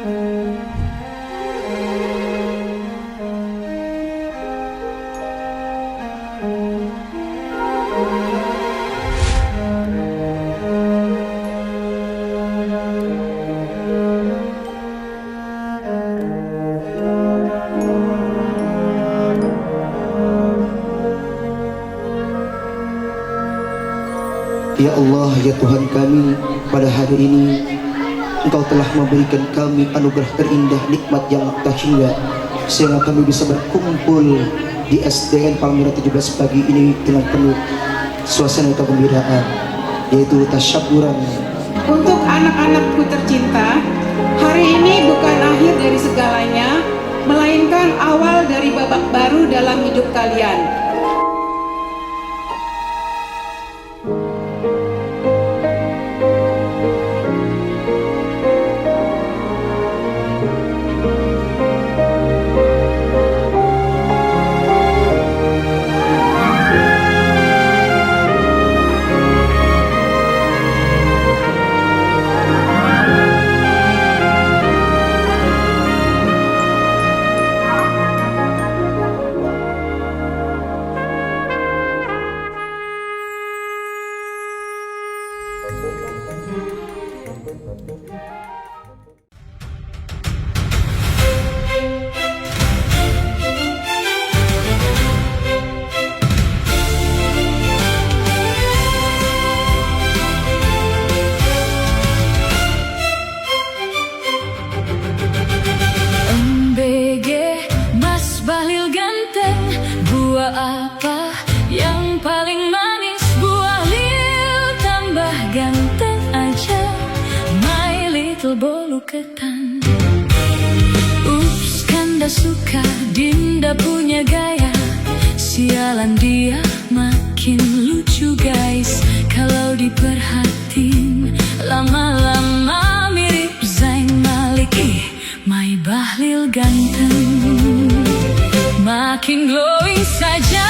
Ya Allah, ya Tuhan kami, pada hari ini Engkau telah memberikan kami anugerah terindah, nikmat yang tak hingga, sehingga kami bisa berkumpul di SDN Palmera 17 pagi ini dengan penuh suasana kegembiraan, yaitu tasyakuran. Untuk anak-anakku tercinta, hari ini bukan akhir dari segalanya, melainkan awal dari babak baru dalam hidup kalian. Apa yang paling manis? Buah lil tambah ganteng aja, my little bolu ketan. Ups, Kanda suka, Dinda punya gaya. Sialan dia makin lucu guys. Kalau diperhatiin, lama-lama mirip Zayn Malik. My Bahlil ganteng, makin glowing saja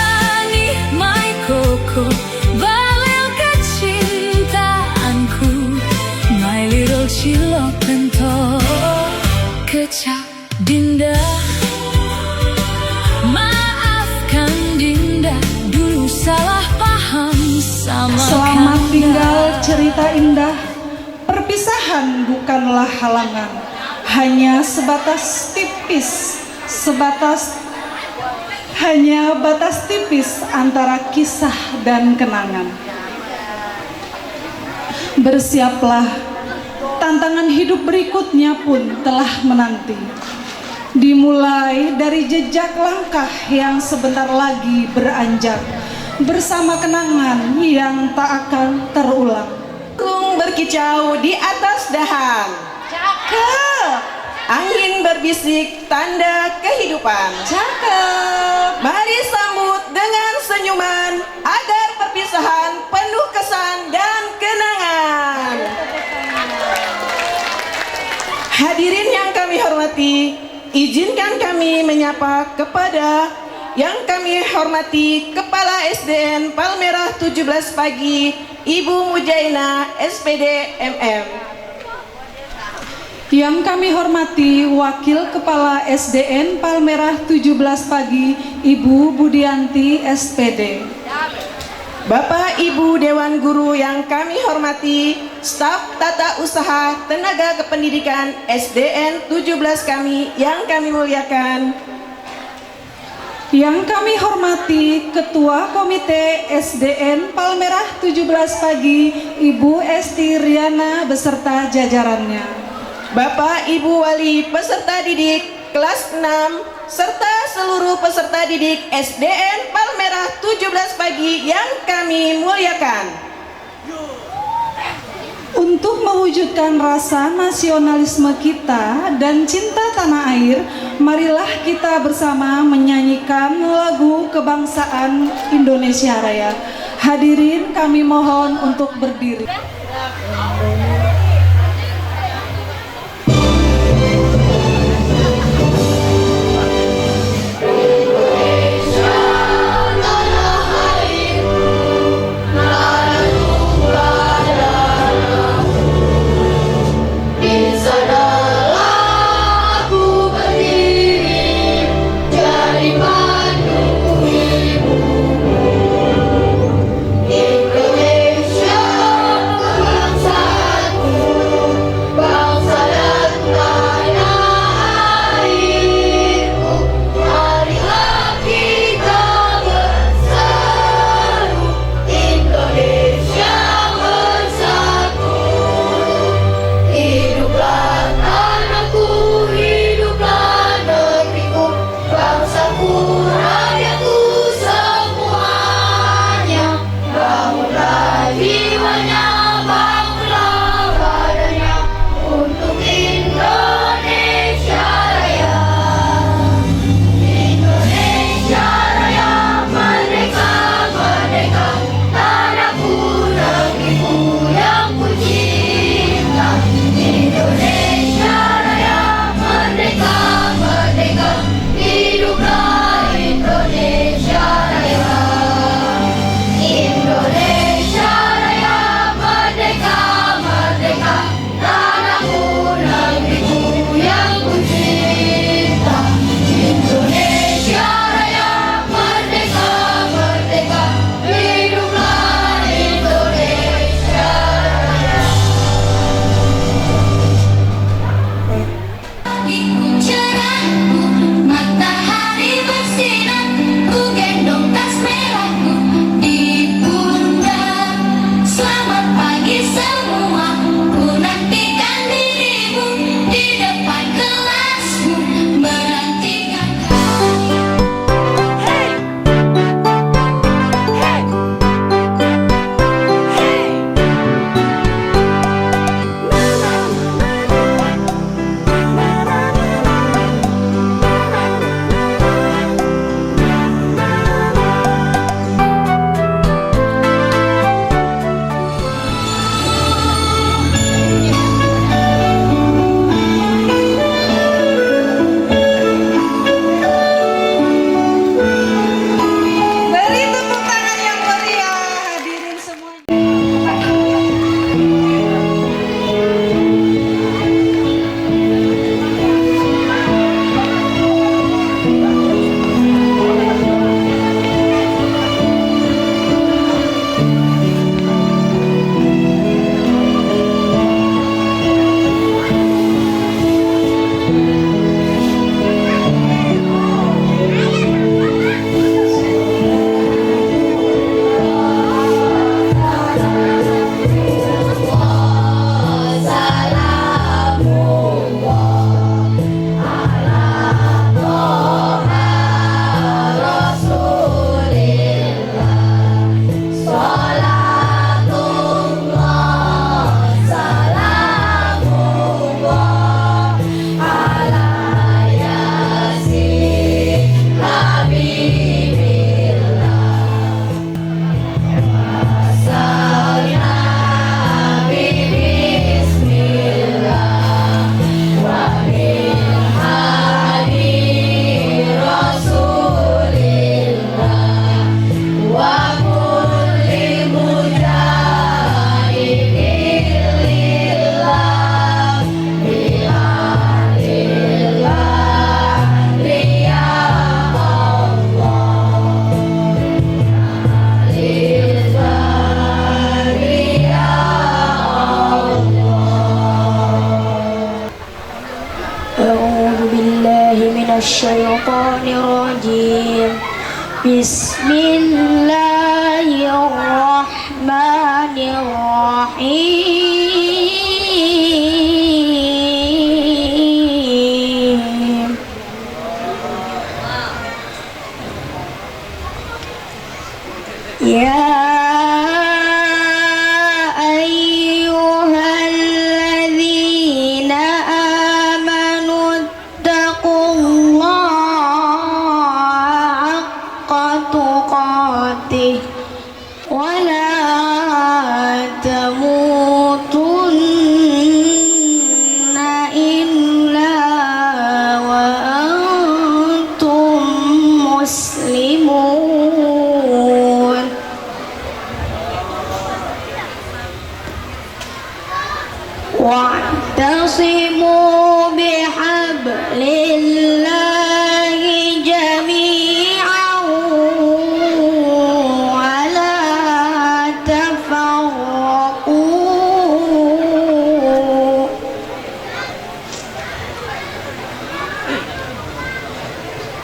nih my Koko, Bahlil kecintaanku, my little cilok pentol kecap Dinda. Maafkan Dinda, dulu salah paham sama Selamat Kanda. tinggal cerita indah, perpisahan bukanlah halangan, hanya sebatas tipis, hanya batas tipis antara kisah dan kenangan. Bersiaplah, tantangan hidup berikutnya pun telah menanti. Dimulai dari jejak langkah yang sebentar lagi beranjak, bersama kenangan yang tak akan terulang. Burung berkicau di atas dahan, cakep. Angin berbisik, tanda kehidupan, cakep. Mari sambut dengan senyuman, agar perpisahan penuh kesan dan kenangan. Hadirin yang kami hormati, izinkan kami menyapa kepada yang kami hormati Kepala SDN Palmera 17 pagi, Ibu Mujaina SPD MM. Yang kami hormati Wakil Kepala SDN Palmera 17 pagi, Ibu Budianti SPD. Bapak Ibu Dewan Guru yang kami hormati, staf tata usaha tenaga kependidikan SDN 17 kami yang kami muliakan. Yang kami hormati Ketua Komite SDN Palmera 17 pagi, Ibu Esti Riana beserta jajarannya. Bapak Ibu Wali peserta didik kelas 6 serta seluruh peserta didik SDN Palmera 17 pagi yang kami muliakan. Untuk mewujudkan rasa nasionalisme kita dan cinta tanah air, marilah kita bersama menyanyikan lagu kebangsaan Indonesia Raya. Hadirin kami mohon untuk berdiri. Di segala الشيطان الرجيم بسم الله الرحمن الرحيم يا ولا تموتن إلا وأنتم مسلمون واعتصموا بحبل الله جميعا ولا تفرقوا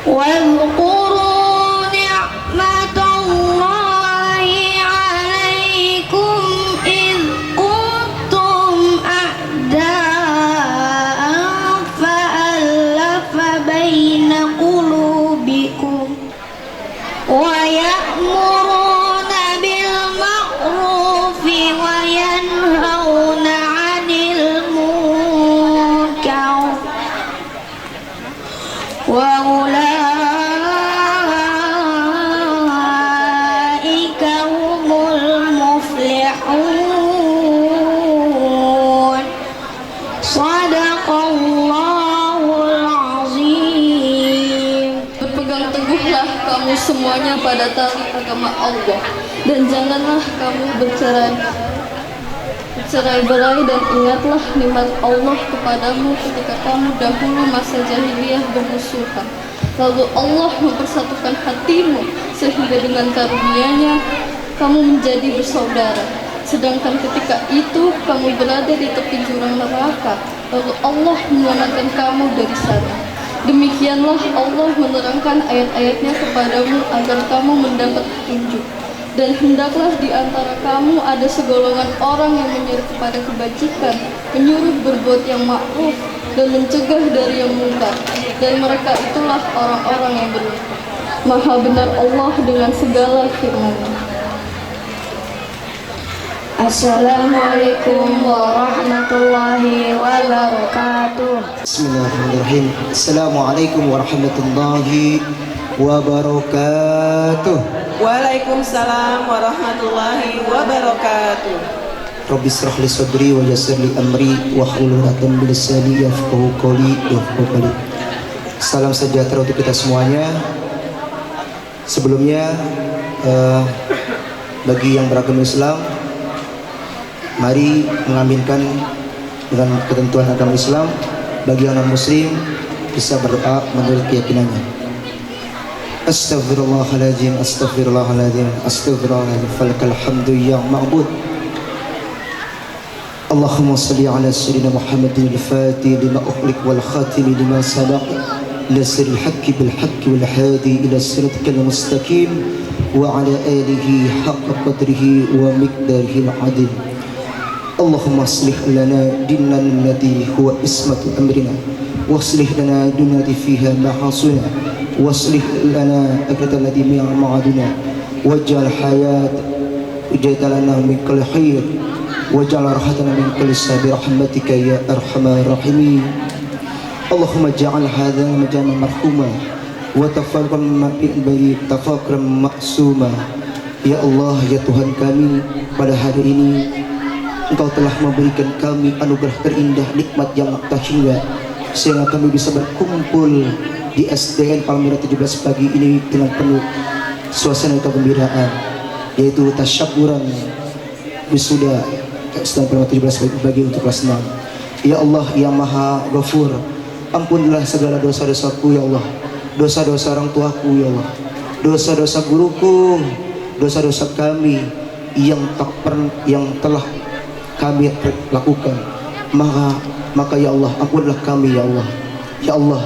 واذكروا نعمة الله عليكم إذ كنتم أعداء فألف بين قلوبكم ويأمرون بالمعروف وينهون عن المنكر وأولئك هم المفلحون صدق الله العظيم. Berpegang teguhlah kamu semuanya pada tali agama Allah, dan janganlah kamu bercerai-berai, dan ingatlah nikmat Allah kepadamu ketika kamu dahulu masa jahiliyah bermusuhan. Lalu Allah mempersatukan hatimu sehingga dengan karunia-Nya kamu menjadi bersaudara. Sedangkan ketika itu kamu berada di tepi jurang neraka, lalu Allah menyelamatkan kamu dari sana. Demikianlah Allah menerangkan ayat-ayatnya kepadamu agar kamu mendapat petunjuk. Dan hendaklah di antara kamu ada segolongan orang yang menyuruh kepada kebajikan, menyuruh berbuat yang ma'ruf, dan mencegah dari yang munkar. Dan mereka itulah orang-orang yang beruntung. Maha benar Allah dengan segala firman-Nya. Assalamualaikum warahmatullahi wabarakatuh. Bismillahirrahmanirrahim. Assalamualaikum warahmatullahi wabarakatuh. Waalaikumsalam warahmatullahi wabarakatuh. Rabbi israh li sadri wa yassir li amri wahlul 'uqdatam min lisani yafqahu qawli. Salam sejahtera untuk kita semuanya. Sebelumnya bagi yang beragama Islam, mari mengaminkan dengan ketentuan agama Islam. Bagi yang non-muslim bisa berdoa menurut keyakinannya. Astaghfirullahaladzim, astaghfirullahaladzim, astaghfirullahaladzim, falakal hamdu ya ma'bud. Allahumma salli ala sayyidina Muhammadin al-fatih lima ukhliq wal khatimi lima sabaq nasiril haqqi bil haqqi wal hadi ila siratikal mustaqim wa ala alihi haqqa qadrihi wa miqdarihi al-adil. Allahumma aslih lana dinnan alladhi huwa ismatu amrina waslih lana dunyati fiha mahasuna waslih lana akhirata alladhi mi'a ma'aduna waj'al hayat ujadalana min kulli khair waj'al rahatana min kulli sabi rahmatika ya arhamar rahimin. Allahumma ja'al hadha majama marhuma wa tafarqan ma'in bayi tafakran maksuma. Ya Allah, ya Tuhan kami, pada hari ini Engkau telah memberikan kami anugerah terindah, nikmat yang tak hingga, sehingga kami bisa berkumpul di SDN Palmera 17 pagi ini dengan penuh suasana kegembiraan, yaitu tasyakuran wisuda SDN Palmera 17 pagi untuk kelas 6. Ya Allah yang Maha Ghafur, ampunilah segala dosa-dosaku ya Allah, dosa-dosa orang tuaku ya Allah, dosa-dosa guruku, dosa-dosa kami yang telah kami lakukan. Maka ya Allah, ampunilah kami ya Allah. Ya Allah,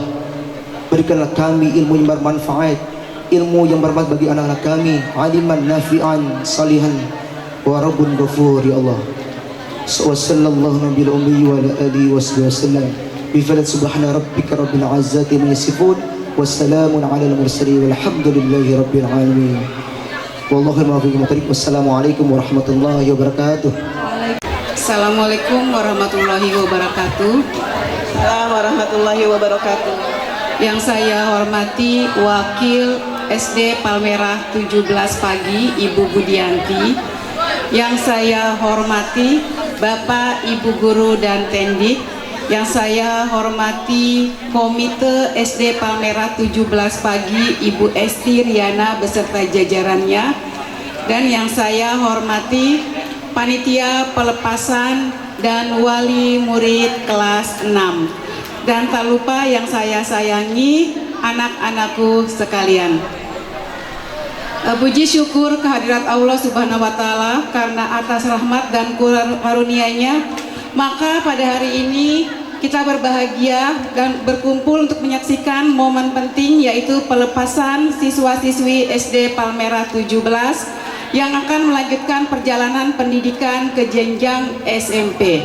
Berikanlah kami ilmu yang bermanfaat, ilmu yang bermanfaat bagi anak-anak kami, aliman nafi'an salihan wa rabbun ghafur ya Allah. Sallallahu nabiyil ummi wa ala alihi wasallam. Bifadl subhana rabbika rabbil izzati amma yasifun wassalamun alal mursalin walhamdulillahi rabbil alamin. Wallahu muwaffiq. Wassalamualaikum warahmatullahi wabarakatuh. Assalamualaikum warahmatullahi wabarakatuh. Assalamualaikum warahmatullahi wabarakatuh. Yang saya hormati Wakil SD Palmerah 17 Pagi Ibu Budianti. Yang saya hormati Bapak Ibu Guru dan Tendik. Yang saya hormati Komite SD Palmerah 17 Pagi Ibu Esti Riana beserta jajarannya. Dan yang saya hormati panitia pelepasan dan wali murid kelas 6. Dan tak lupa yang saya sayangi anak-anakku sekalian. Puji syukur kehadirat Allah Subhanahu wa taala karena atas rahmat dan karunia-Nya, maka pada hari ini kita berbahagia dan berkumpul untuk menyaksikan momen penting, yaitu pelepasan siswa-siswi SD Palmerah 17 yang akan melanjutkan perjalanan pendidikan ke jenjang SMP.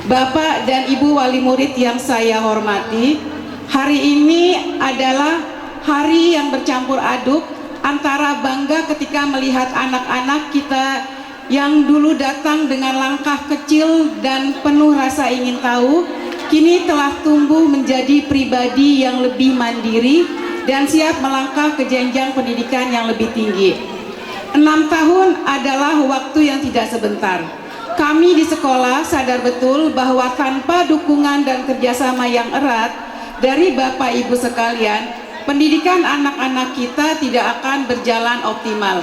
Bapak dan Ibu wali murid yang saya hormati, hari ini adalah hari yang bercampur aduk antara bangga ketika melihat anak-anak kita yang dulu datang dengan langkah kecil dan penuh rasa ingin tahu, kini telah tumbuh menjadi pribadi yang lebih mandiri dan siap melangkah ke jenjang pendidikan yang lebih tinggi. 6 tahun adalah waktu yang tidak sebentar. Kami di sekolah sadar betul bahwa tanpa dukungan dan kerjasama yang erat dari Bapak Ibu sekalian, pendidikan anak-anak kita tidak akan berjalan optimal.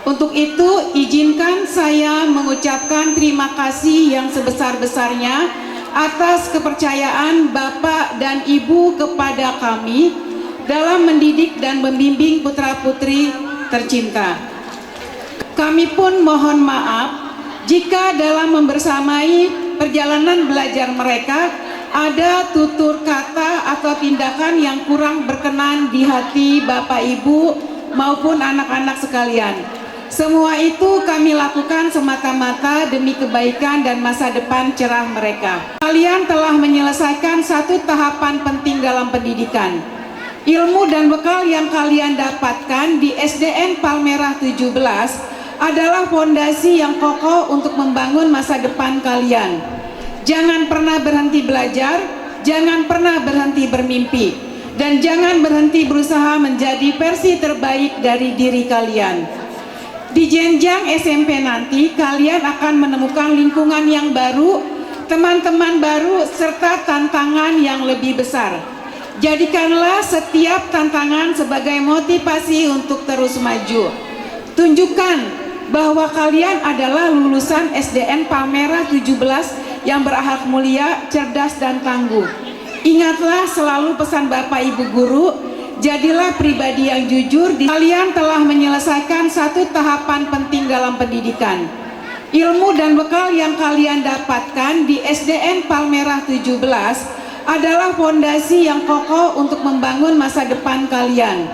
Untuk itu, izinkan saya mengucapkan terima kasih yang sebesar-besarnya atas kepercayaan Bapak dan Ibu kepada kami dalam mendidik dan membimbing putra-putri tercinta. Kami pun mohon maaf jika dalam membersamai perjalanan belajar mereka ada tutur kata atau tindakan yang kurang berkenan di hati Bapak Ibu maupun anak-anak sekalian. Semua itu kami lakukan semata-mata demi kebaikan dan masa depan cerah mereka. Kalian telah menyelesaikan satu tahapan penting dalam pendidikan. Ilmu dan bekal yang kalian dapatkan di SDN Palmerah 17 adalah fondasi yang kokoh untuk membangun masa depan kalian. Jangan pernah berhenti belajar, jangan pernah berhenti bermimpi, dan jangan berhenti berusaha menjadi versi terbaik dari diri kalian. Di jenjang SMP nanti, kalian akan menemukan lingkungan yang baru, teman-teman baru, serta tantangan yang lebih besar. Jadikanlah setiap tantangan sebagai motivasi untuk terus maju. Tunjukkan bahwa kalian adalah lulusan SDN Palmerah 17 yang berakhlak mulia, cerdas dan tangguh. Ingatlah selalu pesan Bapak Ibu guru, jadilah pribadi yang jujur. Kalian telah menyelesaikan satu tahapan penting dalam pendidikan. Ilmu dan bekal yang kalian dapatkan di SDN Palmerah 17 adalah fondasi yang kokoh untuk membangun masa depan kalian.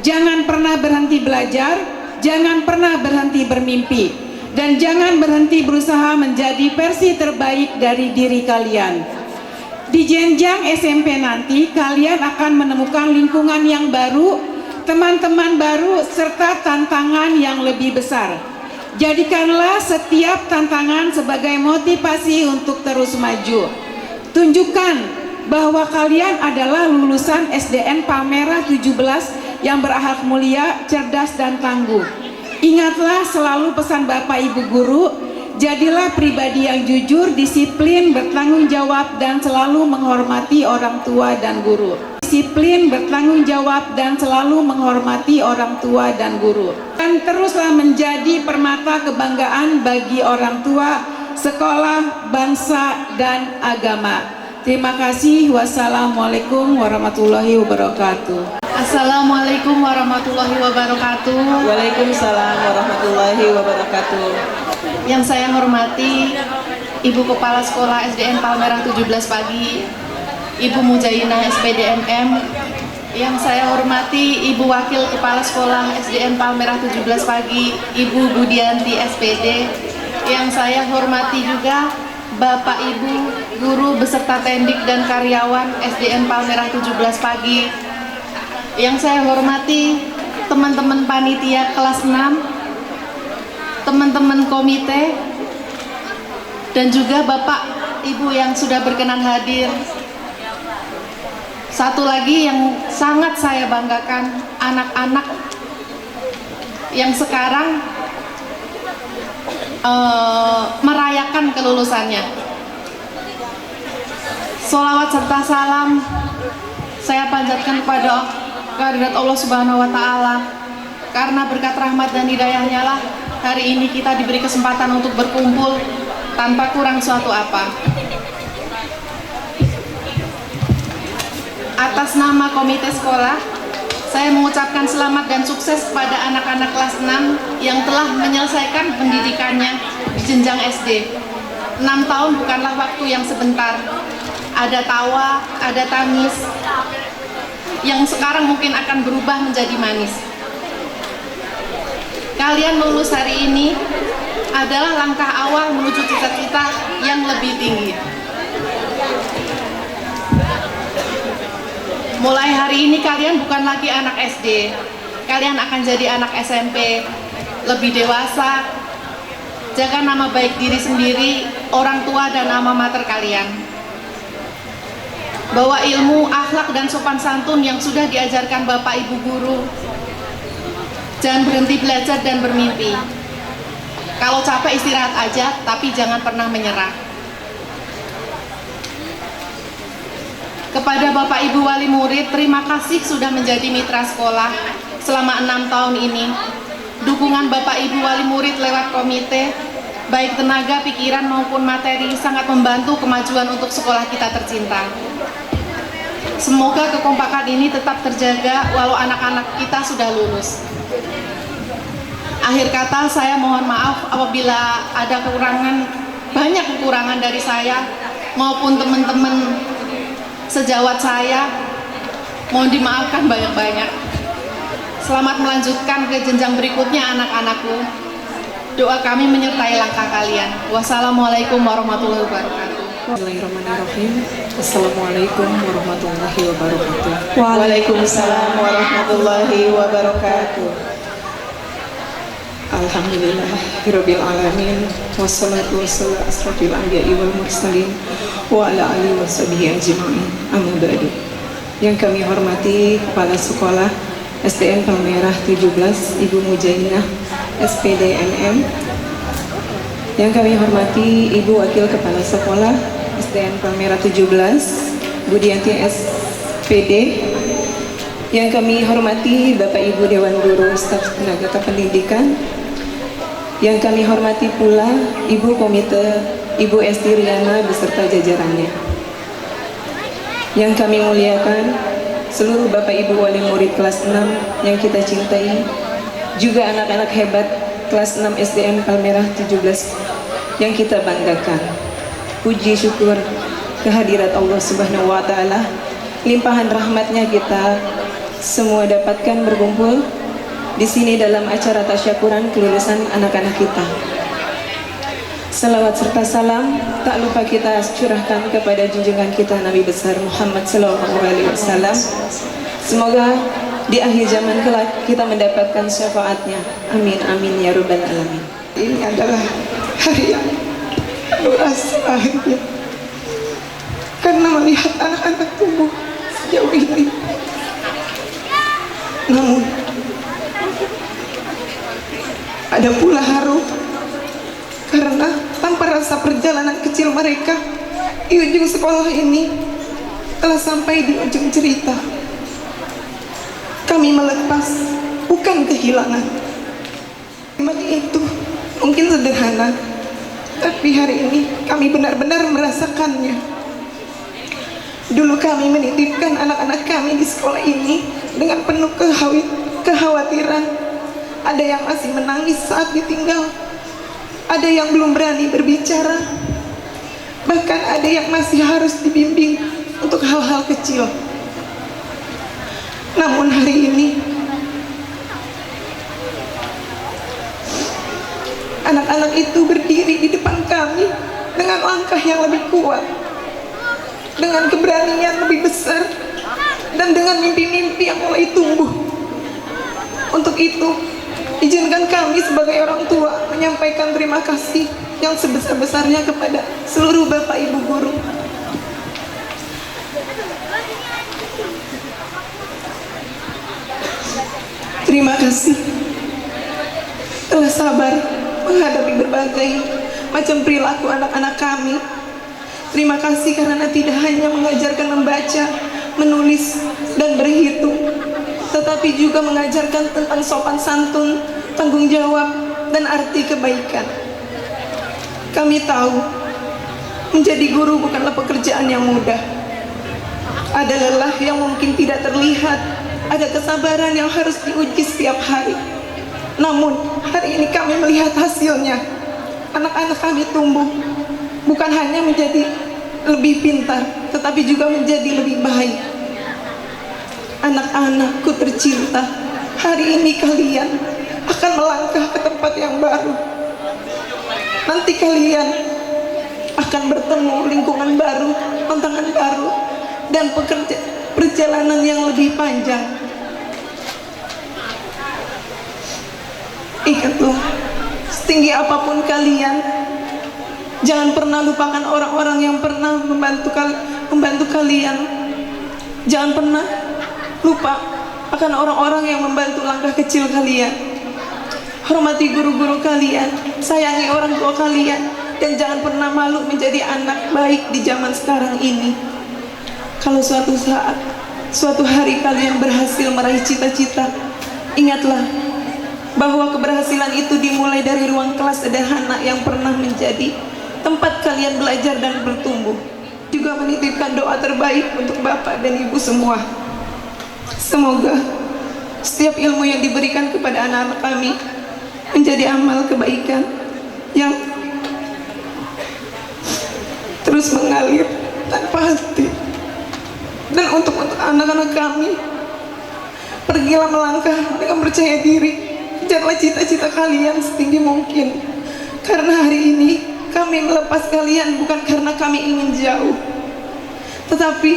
Jangan pernah berhenti belajar, jangan pernah berhenti bermimpi, dan jangan berhenti berusaha menjadi versi terbaik dari diri kalian. Di jenjang SMP nanti, kalian akan menemukan lingkungan yang baru, teman-teman baru, serta tantangan yang lebih besar. Jadikanlah setiap tantangan sebagai motivasi untuk terus maju. Tunjukkan bahwa kalian adalah lulusan SDN Palmerah 17 yang berakhlak mulia, cerdas dan tangguh. Ingatlah selalu pesan Bapak Ibu guru, jadilah pribadi yang jujur, disiplin, bertanggung jawab dan selalu menghormati orang tua dan guru. Disiplin, bertanggung jawab dan selalu menghormati orang tua dan guru. Dan teruslah menjadi permata kebanggaan bagi orang tua, sekolah, bangsa dan agama. Terima kasih. Wassalamualaikum warahmatullahi wabarakatuh. Assalamualaikum warahmatullahi wabarakatuh. Waalaikumsalam warahmatullahi wabarakatuh. Yang saya hormati Ibu Kepala Sekolah SDN Palmerah 17 Pagi, Ibu Mujainah SPDMM, Yang saya hormati Ibu Wakil Kepala Sekolah SDN Palmerah 17 Pagi, Ibu Budianti SPD. Yang saya hormati juga Bapak Ibu guru beserta tendik dan karyawan SDN Palmerah 17 Pagi. Yang saya hormati teman-teman panitia kelas 6, teman-teman komite, dan juga Bapak Ibu yang sudah berkenan hadir. Satu lagi yang sangat saya banggakan, anak-anak yang sekarang merayakan kelulusannya. Sholawat serta salam saya panjatkan kepada kehadirat Allah Subhanahu wa Ta'ala, karena berkat rahmat dan hidayahnya lah hari ini kita diberi kesempatan untuk berkumpul tanpa kurang suatu apa. Atas nama komite sekolah, saya mengucapkan selamat dan sukses kepada anak-anak kelas 6 yang telah menyelesaikan pendidikannya di jenjang SD. 6 tahun bukanlah waktu yang sebentar. Ada tawa, ada tangis, yang sekarang mungkin akan berubah menjadi manis. Kalian lulus hari ini adalah langkah awal menuju cita-cita yang lebih tinggi. Mulai hari ini kalian bukan lagi anak SD, kalian akan jadi anak SMP, lebih dewasa. Jaga nama baik diri sendiri, orang tua dan alma mater kalian. Bawa ilmu, akhlak dan sopan santun yang sudah diajarkan Bapak Ibu guru. Jangan berhenti belajar dan bermimpi. Kalau capek istirahat aja, tapi jangan pernah menyerah. Kepada Bapak Ibu wali murid, terima kasih sudah menjadi mitra sekolah selama 6 tahun ini. Dukungan Bapak Ibu wali murid lewat komite, baik tenaga, pikiran maupun materi, sangat membantu kemajuan untuk sekolah kita tercinta. Semoga kekompakan ini tetap terjaga walau anak-anak kita sudah lulus. Akhir kata, saya mohon maaf apabila ada kekurangan, banyak kekurangan dari saya maupun teman-teman sejawat saya, mohon dimaafkan banyak-banyak. Selamat melanjutkan ke jenjang berikutnya anak-anakku. Doa kami menyertai langkah kalian. Wassalamualaikum warahmatullahi wabarakatuh. Bismillahirrahmanirrahim. Assalamualaikum warahmatullahi wabarakatuh. Waalaikumsalam warahmatullahi wabarakatuh. Alhamdulillahirabbil alamin, wassalatu wassalamu ala asrofil anbiya'i wal mursalin wa ala alihi washabihi ajma'in. Amma ba'du. Yang kami hormati Kepala Sekolah SDN Palmerah 17 Ibu Mujainah SPD NM. Yang kami hormati Ibu Wakil Kepala Sekolah SDN Palmerah 17 Budianti SPD. Yang kami hormati Bapak Ibu Dewan Guru Staf Tenaga Kependidikan. Yang kami hormati pula Ibu Komite, Ibu Esti Riana beserta jajarannya. Yang kami muliakan seluruh Bapak Ibu wali murid kelas 6 yang kita cintai, juga anak-anak hebat kelas 6 SDN Palmerah 17 yang kita banggakan. Puji syukur kehadirat Allah Subhanahu wa Ta'ala, limpahan rahmatnya kita semua dapatkan berkumpul di sini dalam acara tasyakuran kelulusan anak-anak kita. Salawat serta salam tak lupa kita curahkan kepada junjungan kita Nabi besar Muhammad SAW. Semoga di akhir zaman kelak kita mendapatkan syafaatnya. Amin amin ya rabbal alamin. Ini adalah hari yang penuh rasa bahagia karena melihat anak-anak tumbuh sejauh ini. Namun ada pula haru karena tanpa rasa perjalanan kecil mereka di ujung sekolah ini telah sampai di ujung cerita. Kami melepas, bukan kehilangan. Itu mungkin sederhana, tapi hari ini kami benar-benar merasakannya. Dulu kami menitipkan anak-anak kami di sekolah ini dengan penuh kekhawatiran. Ada yang masih menangis saat ditinggal, ada yang belum berani berbicara, bahkan ada yang masih harus dibimbing untuk hal-hal kecil. Namun hari ini anak-anak itu berdiri di depan kami dengan langkah yang lebih kuat, dengan keberanian lebih besar, dan dengan mimpi-mimpi yang mulai tumbuh. Untuk itu, izinkan kami sebagai orang tua menyampaikan terima kasih yang sebesar-besarnya kepada seluruh Bapak Ibu guru. Terima kasih telah sabar menghadapi berbagai macam perilaku anak-anak kami. Terima kasih karena tidak hanya mengajarkan membaca, menulis, dan berhitung, tetapi juga mengajarkan tentang sopan santun, tanggung jawab, dan arti kebaikan. Kami tahu menjadi guru bukanlah pekerjaan yang mudah. Ada lelah yang mungkin tidak terlihat, ada kesabaran yang harus diuji setiap hari. Namun hari ini kami melihat hasilnya. Anak-anak kami tumbuh bukan hanya menjadi lebih pintar, tetapi juga menjadi lebih baik. Anak-anakku tercinta, hari ini kalian akan melangkah ke tempat yang baru. Nanti kalian akan bertemu lingkungan baru, tantangan baru, dan perjalanan yang lebih panjang. Ingatlah, setinggi apapun kalian, jangan pernah lupakan orang-orang yang pernah membantu kalian. Jangan pernah lupa akan orang-orang yang membantu langkah kecil kalian. Hormati guru-guru kalian, sayangi orang tua kalian, dan jangan pernah malu menjadi anak baik di zaman sekarang ini. Kalau suatu saat, suatu hari kalian berhasil meraih cita-cita, ingatlah bahwa keberhasilan itu dimulai dari ruang kelas sederhana yang pernah menjadi tempat kalian belajar dan bertumbuh. Juga menitipkan doa terbaik untuk Bapak dan Ibu semua. Semoga setiap ilmu yang diberikan kepada anak-anak kami menjadi amal kebaikan yang terus mengalir tanpa henti. Dan untuk anak-anak kami, pergilah melangkah dengan percaya diri. Kejarlah cita-cita kalian setinggi mungkin. Karena hari ini kami melepas kalian bukan karena kami ingin jauh, tetapi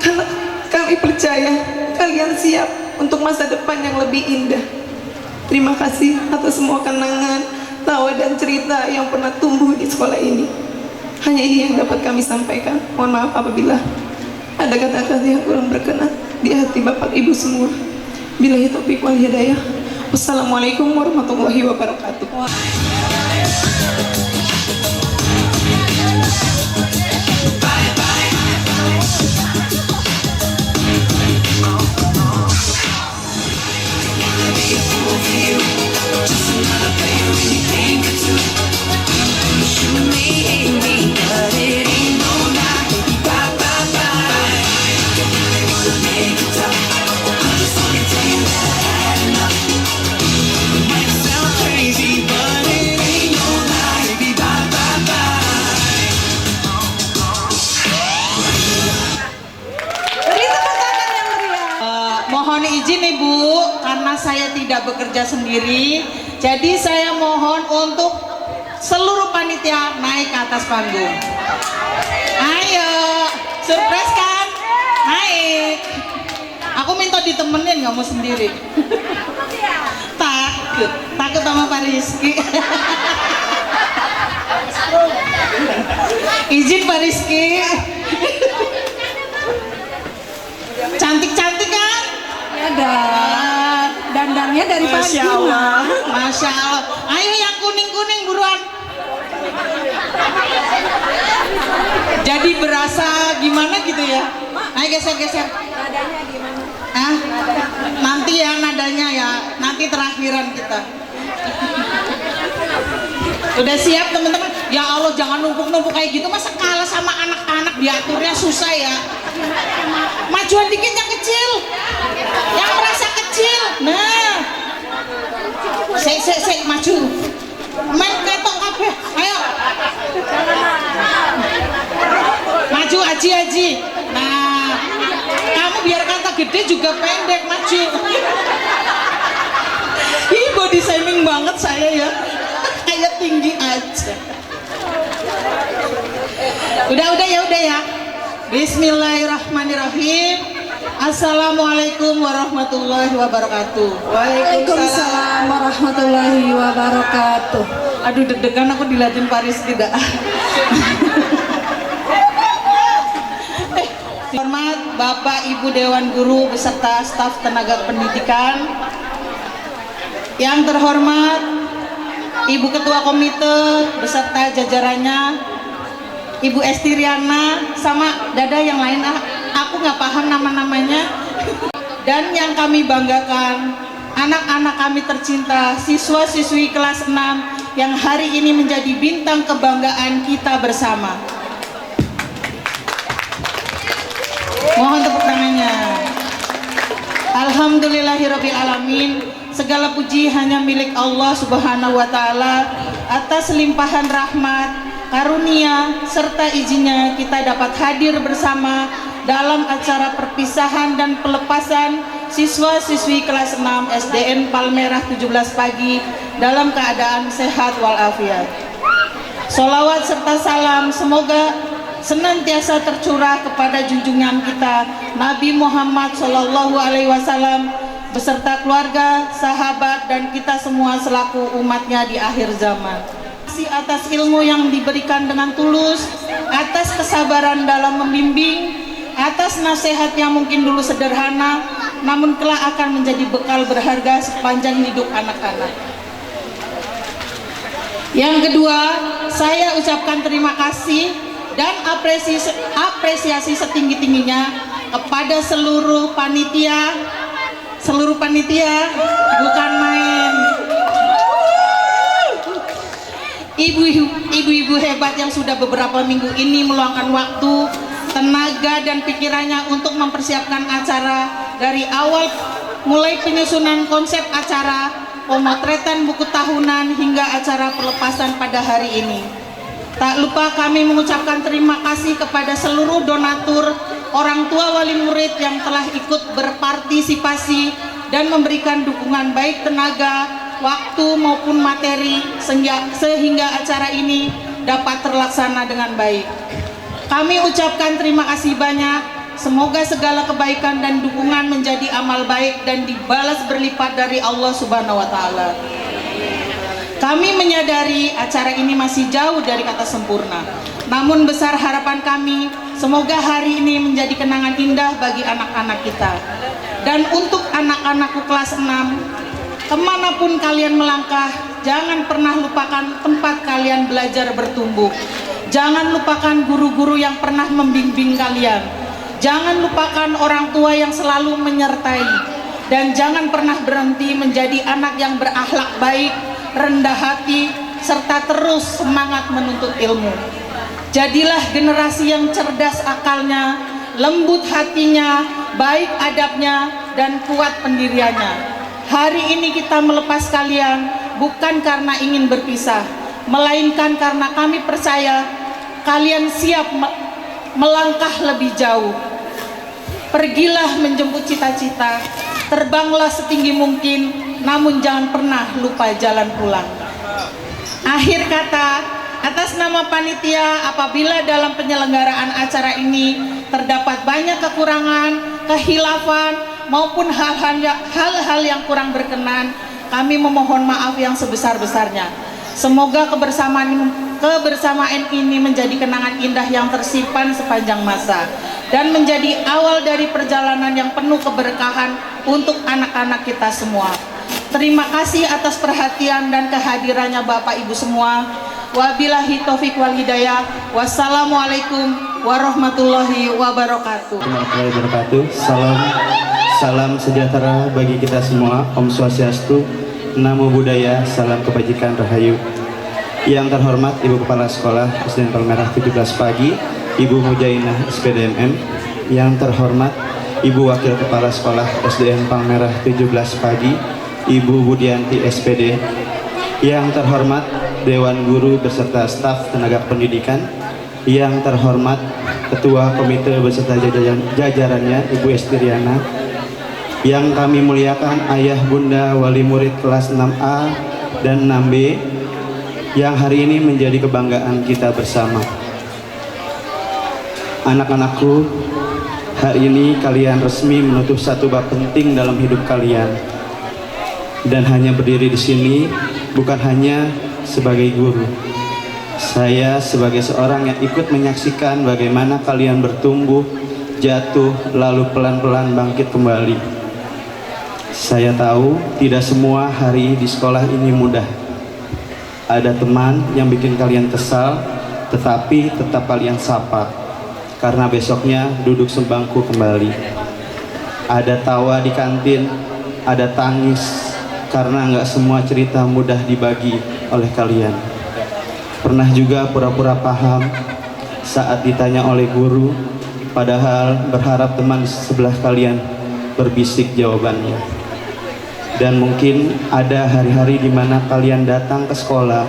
karena kami percaya kalian siap untuk masa depan yang lebih indah. Terima kasih atas semua kenangan, tawa, dan cerita yang pernah tumbuh di sekolah ini. Hanya ini yang dapat kami sampaikan. Mohon maaf apabila ada kata-kata yang kurang berkenan di hati Bapak Ibu semua. Billahi taufiq wal hidayah. Wassalamualaikum warahmatullahi wabarakatuh. Mohon izin Ibu, karena saya tidak bekerja sendiri, jadi saya mohon untuk seluruh panitia naik ke atas panggung. Ayo, surprise kan? Naik. Aku minta ditemenin, nggak mau sendiri. Takut sama Pak Rizky. Izin Pak Rizky. Cantik-cantik kan? Ada dandannya dari pagi. Masya Allah, Masya Allah. Ayo yang kuning-kuning buruan. Jadi berasa gimana gitu ya? Ayo geser-geser. Nadanya gimana? Ah, nanti ya nadanya ya. Nanti terakhiran kita. Udah siap teman-teman? Ya Allah, jangan numpuk-numpuk kayak gitu. Masa kalah sama anak-anak, diaturnya susah ya. Majuan dikit yang kecil, yang merasa kecil. Nah, sek maju. Main ketok kabeh. Ayo. Maju Aji. Nah, kamu biarkan tak gede juga pendek maju. Ih, body shaming banget saya ya. Kayak tinggi aja. Udah ya. Bismillahirrahmanirrahim. Assalamualaikum warahmatullahi wabarakatuh. Waalaikumsalam warahmatullahi wabarakatuh. Aduh, deg-degan aku dilihatin Paris tidak. Hormat Bapak Ibu Dewan Guru beserta staf tenaga pendidikan. Yang terhormat Ibu Ketua Komite beserta jajarannya, Ibu Estiriana sama Dada yang lain, aku nggak paham nama-namanya. Dan yang kami banggakan, anak-anak kami tercinta, siswa-siswi kelas 6 yang hari ini menjadi bintang kebanggaan kita bersama. Mohon tepuk tangannya. Alhamdulillahirabbil alamin. Segala puji hanya milik Allah Subhanahu wa taala. Atas limpahan rahmat, karunia serta izinnya kita dapat hadir bersama dalam acara perpisahan dan pelepasan siswa-siswi kelas 6 SDN Palmerah 17 pagi dalam keadaan sehat walafiat. Sholawat serta salam semoga senantiasa tercurah kepada junjungan kita Nabi Muhammad SAW beserta keluarga, sahabat, dan kita semua selaku umatnya di akhir zaman. Atas ilmu yang diberikan dengan tulus, atas kesabaran dalam membimbing, atas nasihat yang mungkin dulu sederhana namun kelak akan menjadi bekal berharga sepanjang hidup anak-anak. Yang kedua, saya ucapkan terima kasih dan apresiasi setinggi-tingginya kepada seluruh panitia, bukan main. Ibu-ibu hebat yang sudah beberapa minggu ini meluangkan waktu, tenaga, dan pikirannya untuk mempersiapkan acara dari awal mulai penyusunan konsep acara, pemotretan buku tahunan, hingga acara pelepasan pada hari ini. Tak lupa kami mengucapkan terima kasih kepada seluruh donatur, orang tua wali murid yang telah ikut berpartisipasi dan memberikan dukungan baik tenaga, waktu maupun materi sehingga acara ini dapat terlaksana dengan baik. Kami ucapkan terima kasih banyak. Semoga segala kebaikan dan dukungan menjadi amal baik dan dibalas berlipat dari Allah Subhanahu wa taala. Kami menyadari acara ini masih jauh dari kata sempurna. Namun besar harapan kami, semoga hari ini menjadi kenangan indah bagi anak-anak kita. Dan untuk anak-anakku kelas 6, kemanapun kalian melangkah, jangan pernah lupakan tempat kalian belajar bertumbuh. Jangan lupakan guru-guru yang pernah membimbing kalian. Jangan lupakan orang tua yang selalu menyertai. Dan jangan pernah berhenti menjadi anak yang berakhlak baik, rendah hati, serta terus semangat menuntut ilmu. Jadilah generasi yang cerdas akalnya, lembut hatinya, baik adabnya, dan kuat pendiriannya. Hari ini kita melepas kalian bukan karena ingin berpisah, melainkan karena kami percaya kalian siap melangkah lebih jauh. Pergilah menjemput cita-cita, terbanglah setinggi mungkin, namun jangan pernah lupa jalan pulang. Akhir kata, atas nama panitia, apabila dalam penyelenggaraan acara ini terdapat banyak kekurangan, kehilafan, maupun hal-hal yang kurang berkenan, kami memohon maaf yang sebesar-besarnya. Semoga kebersamaan ini menjadi kenangan indah yang tersimpan sepanjang masa dan menjadi awal dari perjalanan yang penuh keberkahan untuk anak-anak kita semua. Terima kasih atas perhatian dan kehadirannya Bapak Ibu semua. Wabillahi taufik wal hidayah. Wassalamualaikum warahmatullahi wabarakatuh. Warahmatullahi wabarakatuh. Salam sejahtera bagi kita semua. Om Swastiastu, Namo Buddhaya, salam kebajikan rahayu. Yang terhormat Ibu Kepala Sekolah SDN Palmerah 17 pagi, Ibu Mujainah SPDMM. Yang terhormat Ibu Wakil Kepala Sekolah SDN Palmerah 17 pagi, Ibu Budianti SPD. Yang terhormat Dewan Guru beserta staf tenaga pendidikan. Yang terhormat Ketua Komite beserta jajarannya Ibu Estiriana. Yang kami muliakan ayah bunda wali murid kelas 6A dan 6B yang hari ini menjadi kebanggaan kita bersama. Anak-anakku, hari ini kalian resmi menutup satu bab penting dalam hidup kalian. Dan hanya berdiri di sini bukan hanya sebagai guru. Saya sebagai seorang yang ikut menyaksikan bagaimana kalian bertumbuh, jatuh, lalu pelan-pelan bangkit kembali. Saya tahu tidak semua hari di sekolah ini mudah. Ada teman yang bikin kalian kesal, tetapi tetap kalian sapa, karena besoknya duduk sebangku kembali. Ada tawa di kantin, ada tangis, karena nggak semua cerita mudah dibagi oleh kalian. Pernah juga pura-pura paham saat ditanya oleh guru, padahal berharap teman di sebelah kalian berbisik jawabannya. Dan mungkin ada hari-hari di mana kalian datang ke sekolah,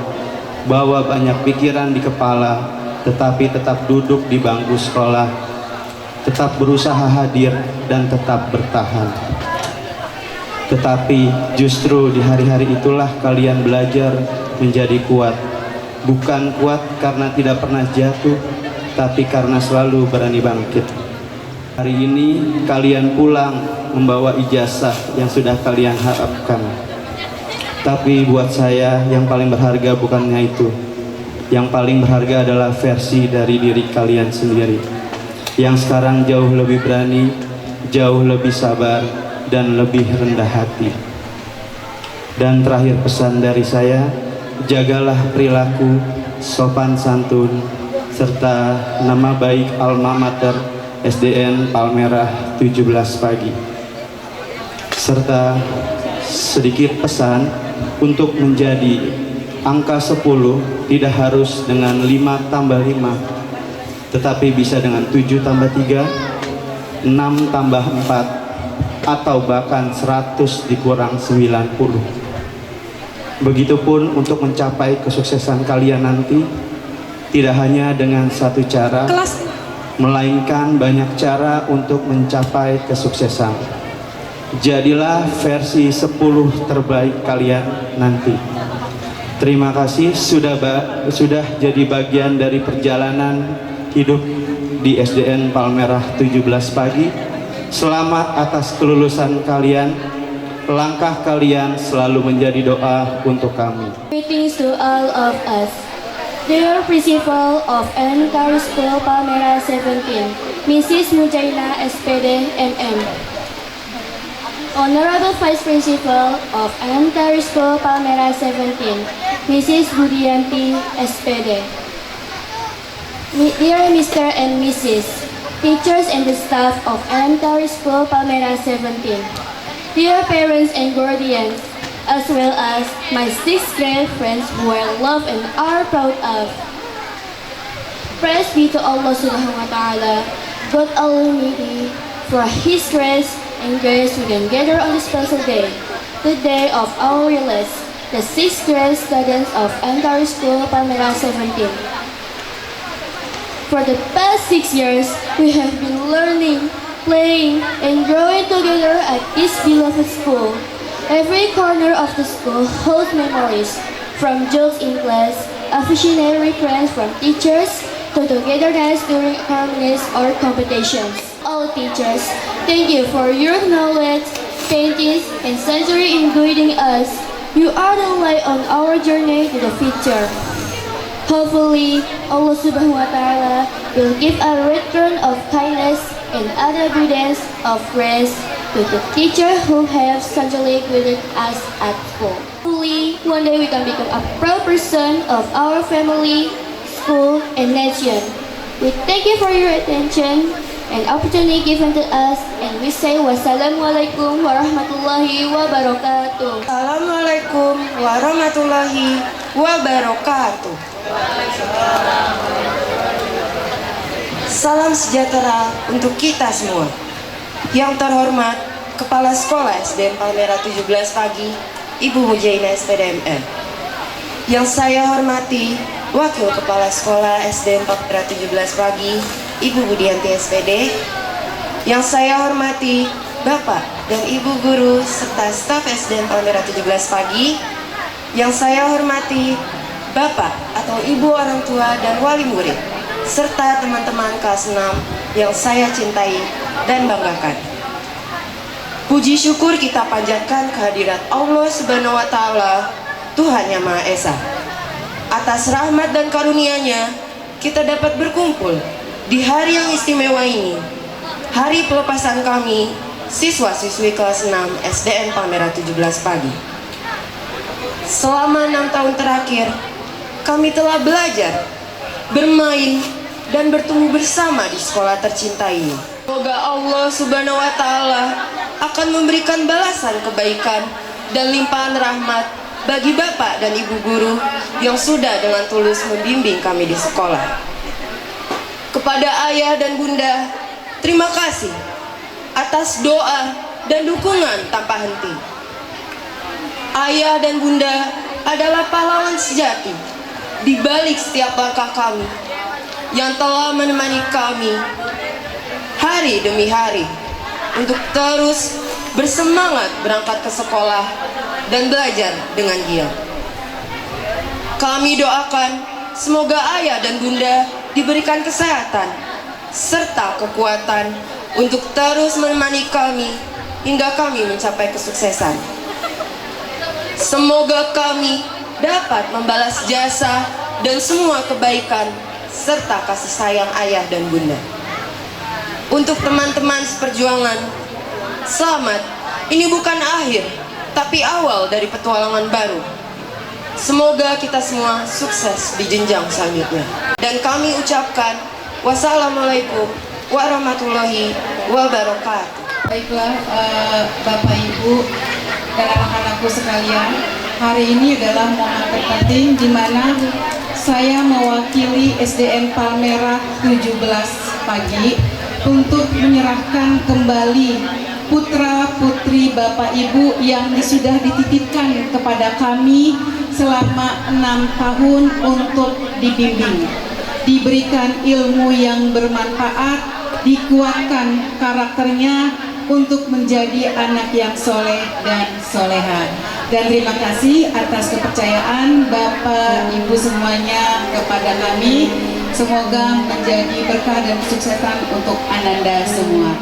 bawa banyak pikiran di kepala, tetapi tetap duduk di bangku sekolah, tetap berusaha hadir dan tetap bertahan. Tetapi justru di hari-hari itulah kalian belajar menjadi kuat. Bukan kuat karena tidak pernah jatuh, tapi karena selalu berani bangkit. Hari ini kalian pulang membawa ijazah yang sudah kalian harapkan. Tapi buat saya yang paling berharga bukannya itu. Yang paling berharga adalah versi dari diri kalian sendiri, yang sekarang jauh lebih berani, jauh lebih sabar, dan lebih rendah hati. Dan terakhir pesan dari saya, jagalah perilaku, sopan santun, serta nama baik alma mater SDN Palmerah 17 Pagi. Serta sedikit pesan untuk menjadi angka 10 tidak harus dengan 5 tambah 5, tetapi bisa dengan 7 tambah 3, 6 tambah 4, atau bahkan 100 dikurang 90. Begitupun untuk mencapai kesuksesan kalian nanti, tidak hanya dengan satu cara, melainkan banyak cara untuk mencapai kesuksesan. Jadilah versi 10 terbaik kalian nanti. Terima kasih sudah jadi bagian dari perjalanan hidup di SDN Palmerah 17 Pagi. Selamat atas kelulusan kalian. Langkah kalian selalu menjadi doa untuk kami. Greetings to all of us. Dear Principal of Elementary School Palmerah 17, Mrs. Mujaina SPD MM. Honorable Vice Principal of Elementary School Palmerah 17, Mrs. Budianti SPD. Dear Mr. and Mrs. Teachers and the staff of Elementary School Palmerah 17, dear parents and guardians, as well as my 6th grade friends who I love and are proud of. Praise be to Allah Subhanahu wa Ta'ala, God Almighty, for His grace and grace we can gather on this special day, the day of our release, the 6th grade students of Elementary School Palmerah 17. For the past 6 years, we have been learning, playing, and growing together at this beloved school. Every corner of the school holds memories, from jokes in class, affectionate friends from teachers, to togetherness during harmonies or competitions. All teachers, thank you for your knowledge, paintings, and sensory in guiding us. You are the light on our journey to the future. Hopefully, Allah Subhanahu wa Ta'ala will give a return of kindness and other abundance of grace to the teacher who have essentially guided us at school. Hopefully, one day we can become a proud person of our family, school, and nation. We thank you for your attention and opportunity given to us, and we say wassalamualaikum warahmatullahi wabarakatuh. Assalamualaikum warahmatullahi wabarakatuh. Salam sejahtera untuk kita semua. Yang terhormat Kepala Sekolah SDN Palmerah 17 Pagi, Ibu Mujaina SPDMN. Yang saya hormati Wakil Kepala Sekolah SDN Palmerah 17 Pagi, Ibu Budianti SPD. Yang saya hormati Bapak dan Ibu Guru serta staf SDN Palmera 17 pagi. Yang saya hormati Bapak atau Ibu orang tua dan wali murid serta teman-teman kelas 6 yang saya cintai dan banggakan. Puji syukur kita panjatkan kehadirat Allah Subhanahu wa Ta'ala, Tuhan Yang Maha Esa. Atas rahmat dan karunia-Nya, kita dapat berkumpul di hari yang istimewa ini, hari pelepasan kami, siswa-siswi kelas 6 SDN Palmera 17 pagi. Selama 6 tahun terakhir, kami telah belajar, bermain, dan bertumbuh bersama di sekolah tercinta ini. Semoga Allah Subhanahu wa Ta'ala akan memberikan balasan kebaikan dan limpahan rahmat bagi Bapak dan Ibu Guru yang sudah dengan tulus membimbing kami di sekolah. Kepada Ayah dan Bunda, terima kasih atas doa dan dukungan tanpa henti. Ayah dan Bunda adalah pahlawan sejati di balik setiap langkah kami yang telah menemani kami hari demi hari untuk terus bersemangat berangkat ke sekolah dan belajar dengan giat. Kami doakan semoga Ayah dan Bunda diberikan kesehatan serta kekuatan untuk terus menemani kami hingga kami mencapai kesuksesan. Semoga kami dapat membalas jasa dan semua kebaikan serta kasih sayang Ayah dan Bunda. Untuk teman-teman seperjuangan, selamat. Ini bukan akhir, tapi awal dari petualangan baru. Semoga kita semua sukses di jenjang selanjutnya. Dan kami ucapkan wassalamualaikum warahmatullahi wabarakatuh. Baiklah Bapak Ibu dan anak-anakku sekalian, hari ini adalah momen terpenting di mana saya mewakili SDN Palmera 17 pagi untuk menyerahkan kembali putra-putri Bapak Ibu yang sudah dititipkan kepada kami selama 6 tahun untuk dibimbing, diberikan ilmu yang bermanfaat, dikuatkan karakternya untuk menjadi anak yang soleh dan soleha. Dan terima kasih atas kepercayaan Bapak Ibu semuanya kepada kami. Semoga menjadi berkah dan kesuksesan untuk Ananda semua.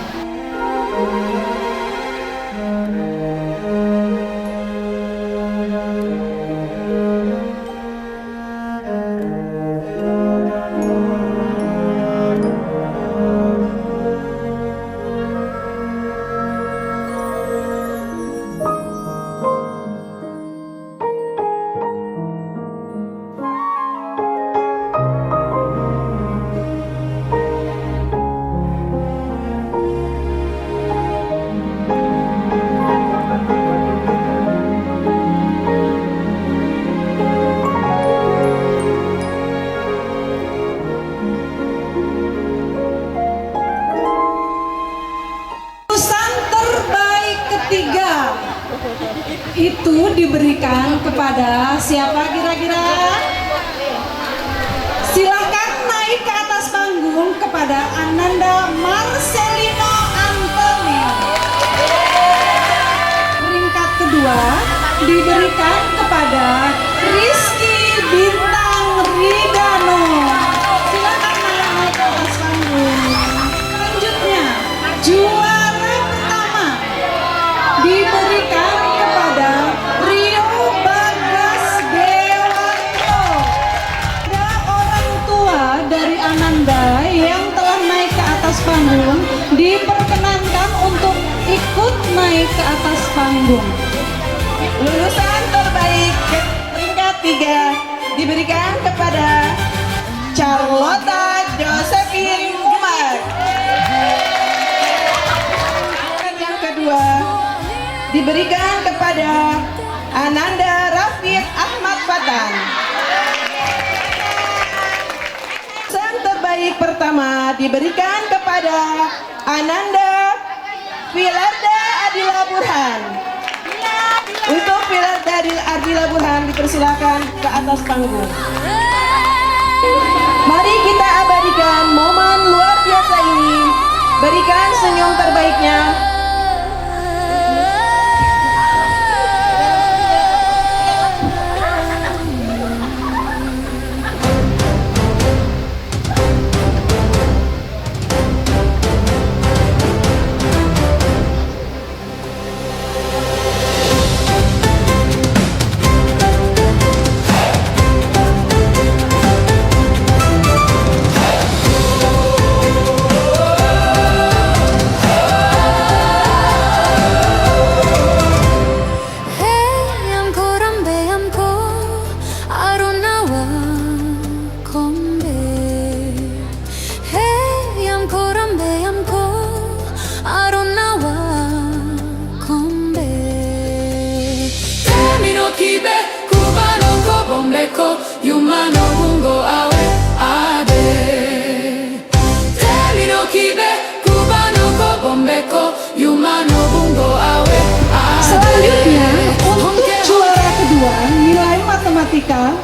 Itu diberikan kepada siapa kira-kira? Silahkan naik ke atas panggung kepada Ananda Marcelino Antonio. Peringkat kedua diberikan kepada Rizky Bintang Ridano. Silahkan naik ke atas panggung. Selanjutnya juara pertama diberikan kepada Rio Bagas Dewanto. Ada orang tua dari Ananda yang telah naik ke atas panggung, diperkenankan untuk ikut naik ke atas panggung. Lulusan terbaik peringkat 3 diberikan kepada Charlotta Josephine Umar. Yang kedua diberikan kepada Ananda Rafiq Ahmad Fatan. Lulusan terbaik pertama diberikan kepada Ananda Filarda Adila Burhan. Untuk Filarda Adila Burhan dipersilakan ke atas panggung. Mari kita abadikan momen luar biasa ini. Berikan senyum terbaiknya bombeko Yumano bungo awe ade Temi no kibe Kubano ko bombeko Yumano bungo awe ade. Selanjutnya untuk juara kedua nilai matematika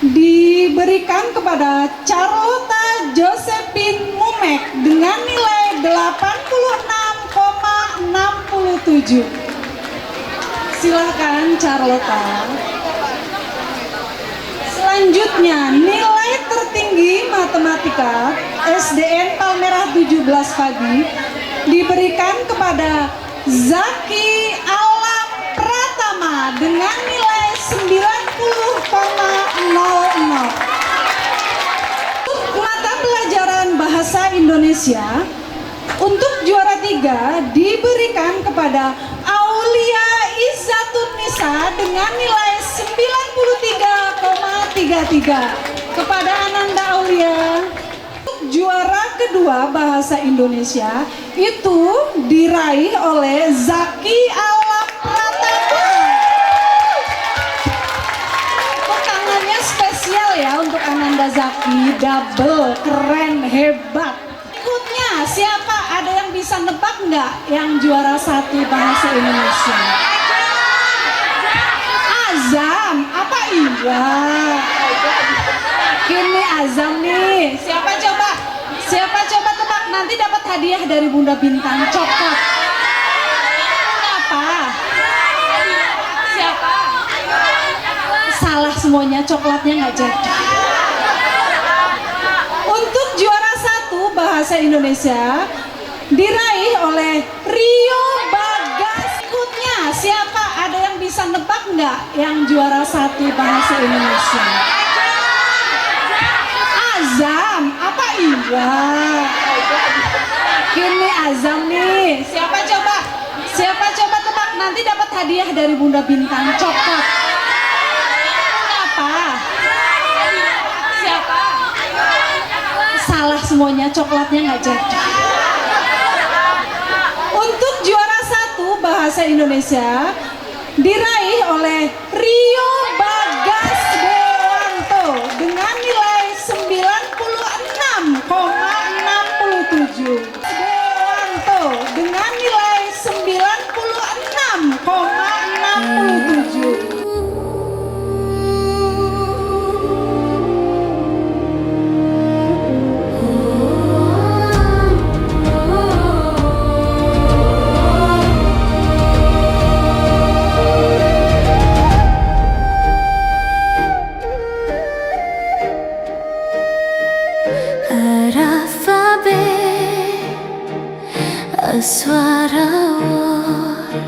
diberikan kepada Carlota Josephine Mumek dengan nilai 86,67. Silakan Carlota. Selanjutnya nilai tertinggi matematika SDN Palmerah 17 Pagi diberikan kepada Zaki Alam Pratama dengan nilai 90,00. Untuk mata pelajaran bahasa Indonesia untuk juara 3 diberikan kepada Aulia Izzatun Nisa dengan nilai 93,33. Kepada Ananda Aulia. Untuk juara kedua bahasa Indonesia itu diraih oleh Zaki Alam Pratama. Tangannya spesial ya untuk Ananda Zaki, double, keren, hebat. Berikutnya siapa? Ada yang bisa nebak nggak yang juara 1 bahasa Indonesia? Azam, apa iya? Ini Azam nih. Siapa coba? Siapa coba tebak? Nanti dapat hadiah dari Bunda Bintang, coklat. Apa? Siapa? Salah semuanya, coklatnya nggak jadi. Untuk juara 1 bahasa Indonesia diraih oleh Rio Bagas. Berikutnya siapa? Ada yang bisa nebak nggak yang juara 1 bahasa Indonesia? Azam, apa iya? Ini Azam nih. Siapa coba? Siapa coba tebak? Nanti dapat hadiah dari Bunda Bintang, coklat. Apa? Siapa? Salah semuanya, coklatnya nggak jadi. Untuk juara 1 bahasa Indonesia diraih oleh Rio Bagas Dewanto dengan nilai 96,67. Dewanto dengan nilai 96,67. Suara war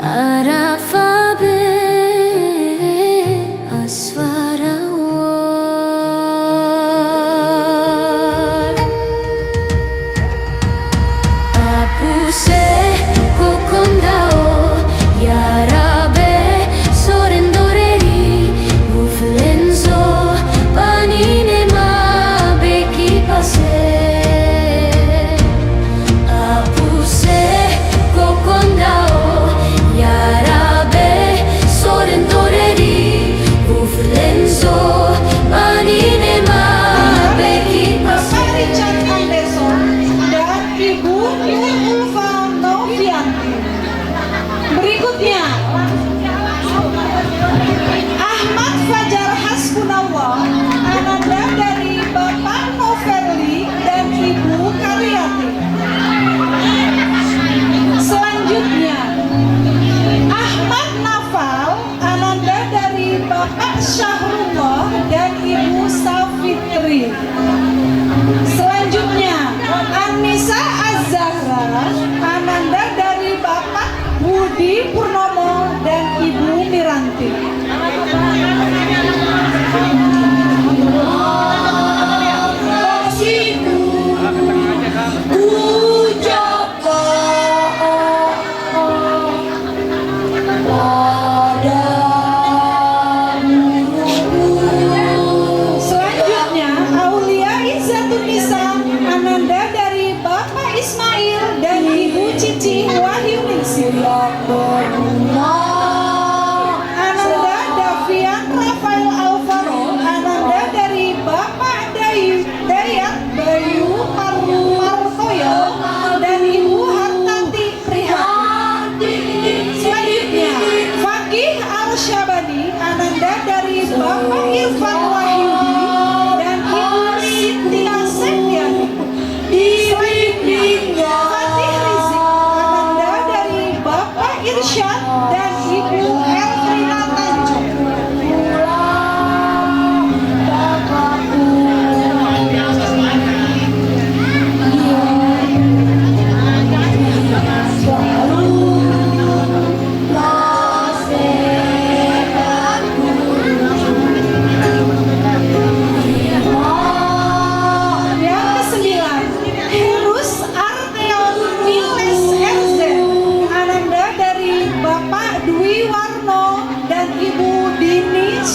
Arafabe Aswara war Apuse kokondao Yarabe sorendoreri Uflenzo panine ma beki pase Say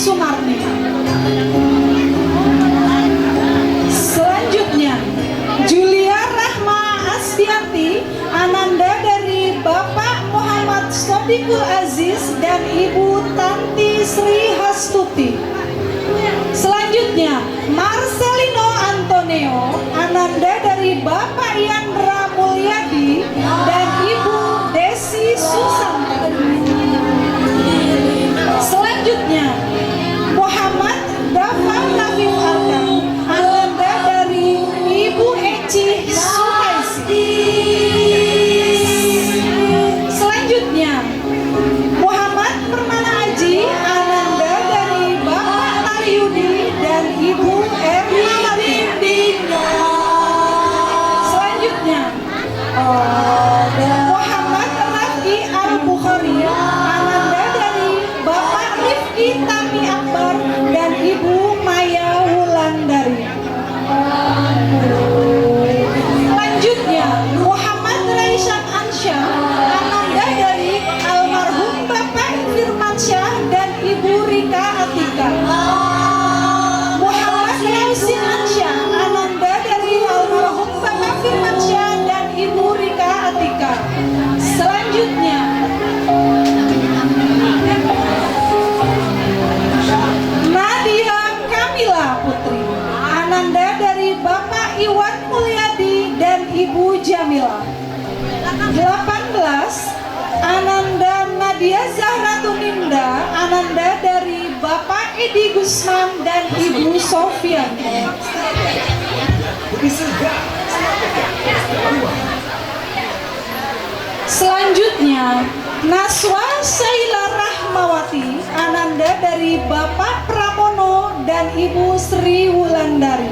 Sumarni. Selanjutnya, Julia Rahma Asdianti, ananda dari Bapak Muhammad Sodiqul Aziz dan Ibu Tanti Sri Hastuti. Selanjutnya, Marcelino Antonio, ananda dari Bapak Yandra Mulyadi dan Ibu Desi Susanti. Selanjutnya, Muhammad Dafa Nafif Arkam, ananda dari Ibu Eci Suhaisi. Selanjutnya, Muhammad Permana Aji, ananda dari Bapak Taryudi dan Ibu Ermawati. Selanjutnya, Muhammad Rafi Al-Bukhari, ananda dari Bapak Rifki Tami Akbar dan Ibu Maya Wulandari. Selanjutnya, Muhammad Raisyad Ansyah, ananda dari almarhum Bapak Firmansyah dan Ibu Rika Atika. Muhammad Yausin Ansyah, ananda dari almarhum Bapak Firmansyah dan Ibu Rika Atika. Selanjutnya, Nadia Kamila Putri, ananda dari Bapak Iwan Mulyadi dan Ibu Jamila. 18, Ananda Nadia Zahratuninda, ananda dari Bapak Edi Gusman dan Ibu Sofian. Selanjutnya, Naswa Syaila Rahmawati, ananda dari Bapak Pramono dan Ibu Sri Wulandari.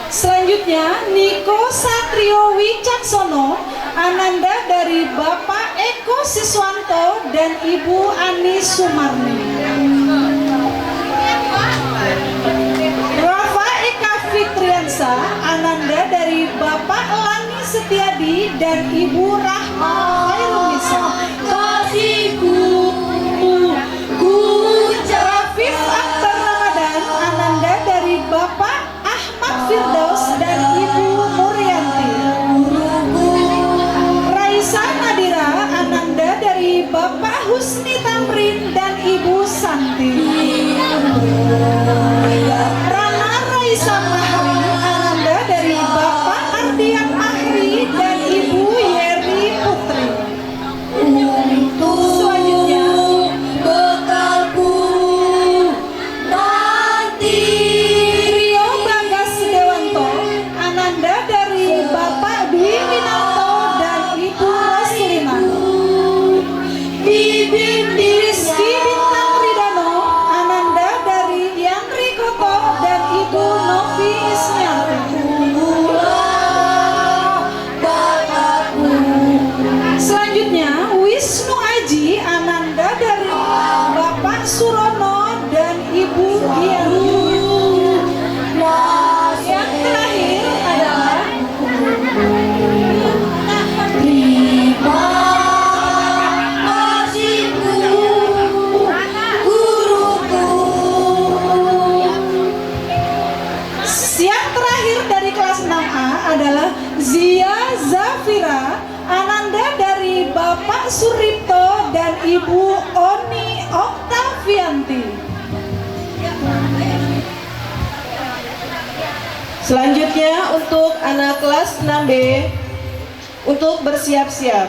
Selanjutnya, Niko Satrio Wicaksono, ananda dari Bapak Eko Siswanto dan Ibu Ani Sumarni. Rafa Eka Fitriansa, ananda dari Bapak Lani Setiadi dan Ibu Rahma Khairunisa. Kasihku Rafif Akhtar Ramadan, ananda dari Bapak Ahmad Firdaus dan Ibu Murianti. Raisa Nadira, ananda dari Bapak Husni Tamrin dan Ibu Santi. Rana Raisa Mahri, ananda dari Bapak Ardian Mahri dan Ibu Yeri Putri. Selanjutnya, bekalku nanti Rio Bagas Dewanto, ananda dari Bapak Dwi Winanto dan Ibu Roslina. Bibim Rizky Bintang Ridano, ananda dari Yandri Koko dan Ibu Novi Ismiati. Selanjutnya, Wisnu Aji, ananda dari Bapak Surono dan Ibu Gianti. Yang terakhir adalah terima kasihku guruku. Yang terakhir dari kelas 6A adalah Zia Zafira, ananda dari Bapak Suripto dan Ibu Oni Oktavianti. Selanjutnya untuk anak kelas 6B untuk bersiap-siap.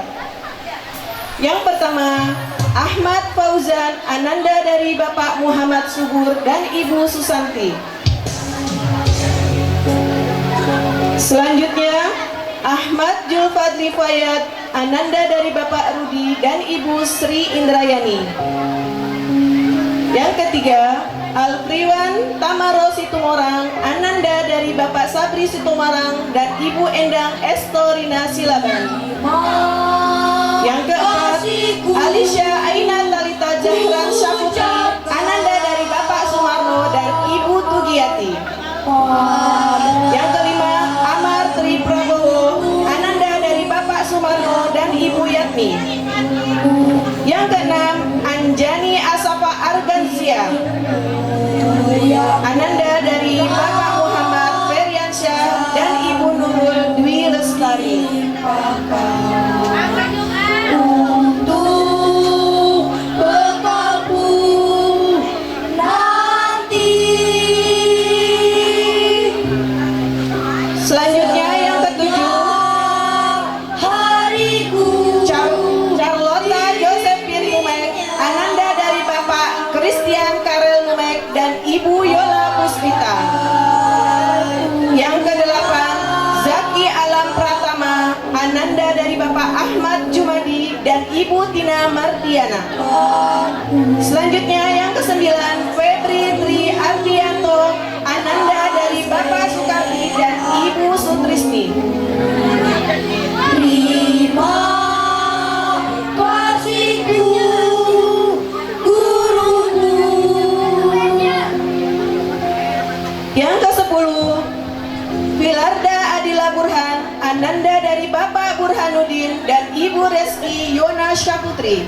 Yang pertama, Ahmad Fauzan, ananda dari Bapak Muhammad Subur dan Ibu Susanti. Selanjutnya, Ahmad Julfadli Fayad, ananda dari Bapak Rudi dan Ibu Sri Indrayani. Yang ketiga, Alpriwan Tamaro Situmorang, ananda dari Bapak Sabri Situmorang dan Ibu Endang Estorina Silaban. Yang keempat, Alicia Aina Talita Jahran Syafuti, ananda dari Bapak Sumarno dan Ibu Tugiyati. Yang kelima, Amar Tri Prabowo, ananda dari Bapak Sumarno dan Ibu Yatmi. Yang keenam, Anjani Asafa Arga untuk bekalku nanti. Selanjutnya yang ketujuh, Hariku Charlotta Josephine Numek, Ananda dari Bapak Christian Karel Numek dan Ibu Yola Puspita. Yang kedelapan, Zaki Alam Pratama, Ananda dari Bapak Ahmad Jumadi dan Ibu Tina Mardiana. Selanjutnya yang kesembilan, Febri Tri Ardianto, Ananda dari Bapak Sukarti dan Ibu Sutrisni. terima kasihku guruku. Yang ke-10, Filarda Adila Burhan, Ananda dari Bapak Burhanuddin dan Ibu Reski Yona Syaputri.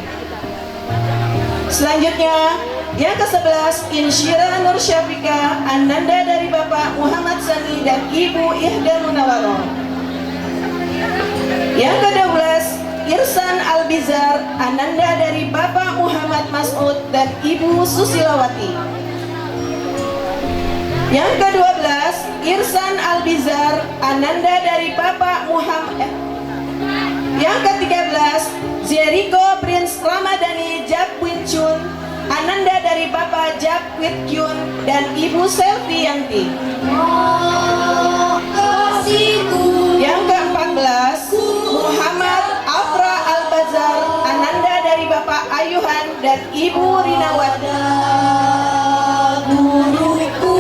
Selanjutnya, yang ke-11, Insyira Nur Syafika, Ananda dari Bapak Muhammad Sani dan Ibu Ihda Munawaro. Yang ke-12, Irsan Albizar, Ananda dari Bapak Muhammad Mas'ud dan Ibu Susilawati. Yang ke-12, Irsan Albizar, Ananda dari Bapak Muhammad. Yang ke-13, Jericho Prince Ramadhani Japwin Chun, Ananda dari Bapak Japwit Kyun dan Ibu Selvianti. Kasihku. Yang ke-14, Muhammad Afra Al-Bazar, Ananda dari Bapak Ayuhan dan Ibu Rinawati. Guruku.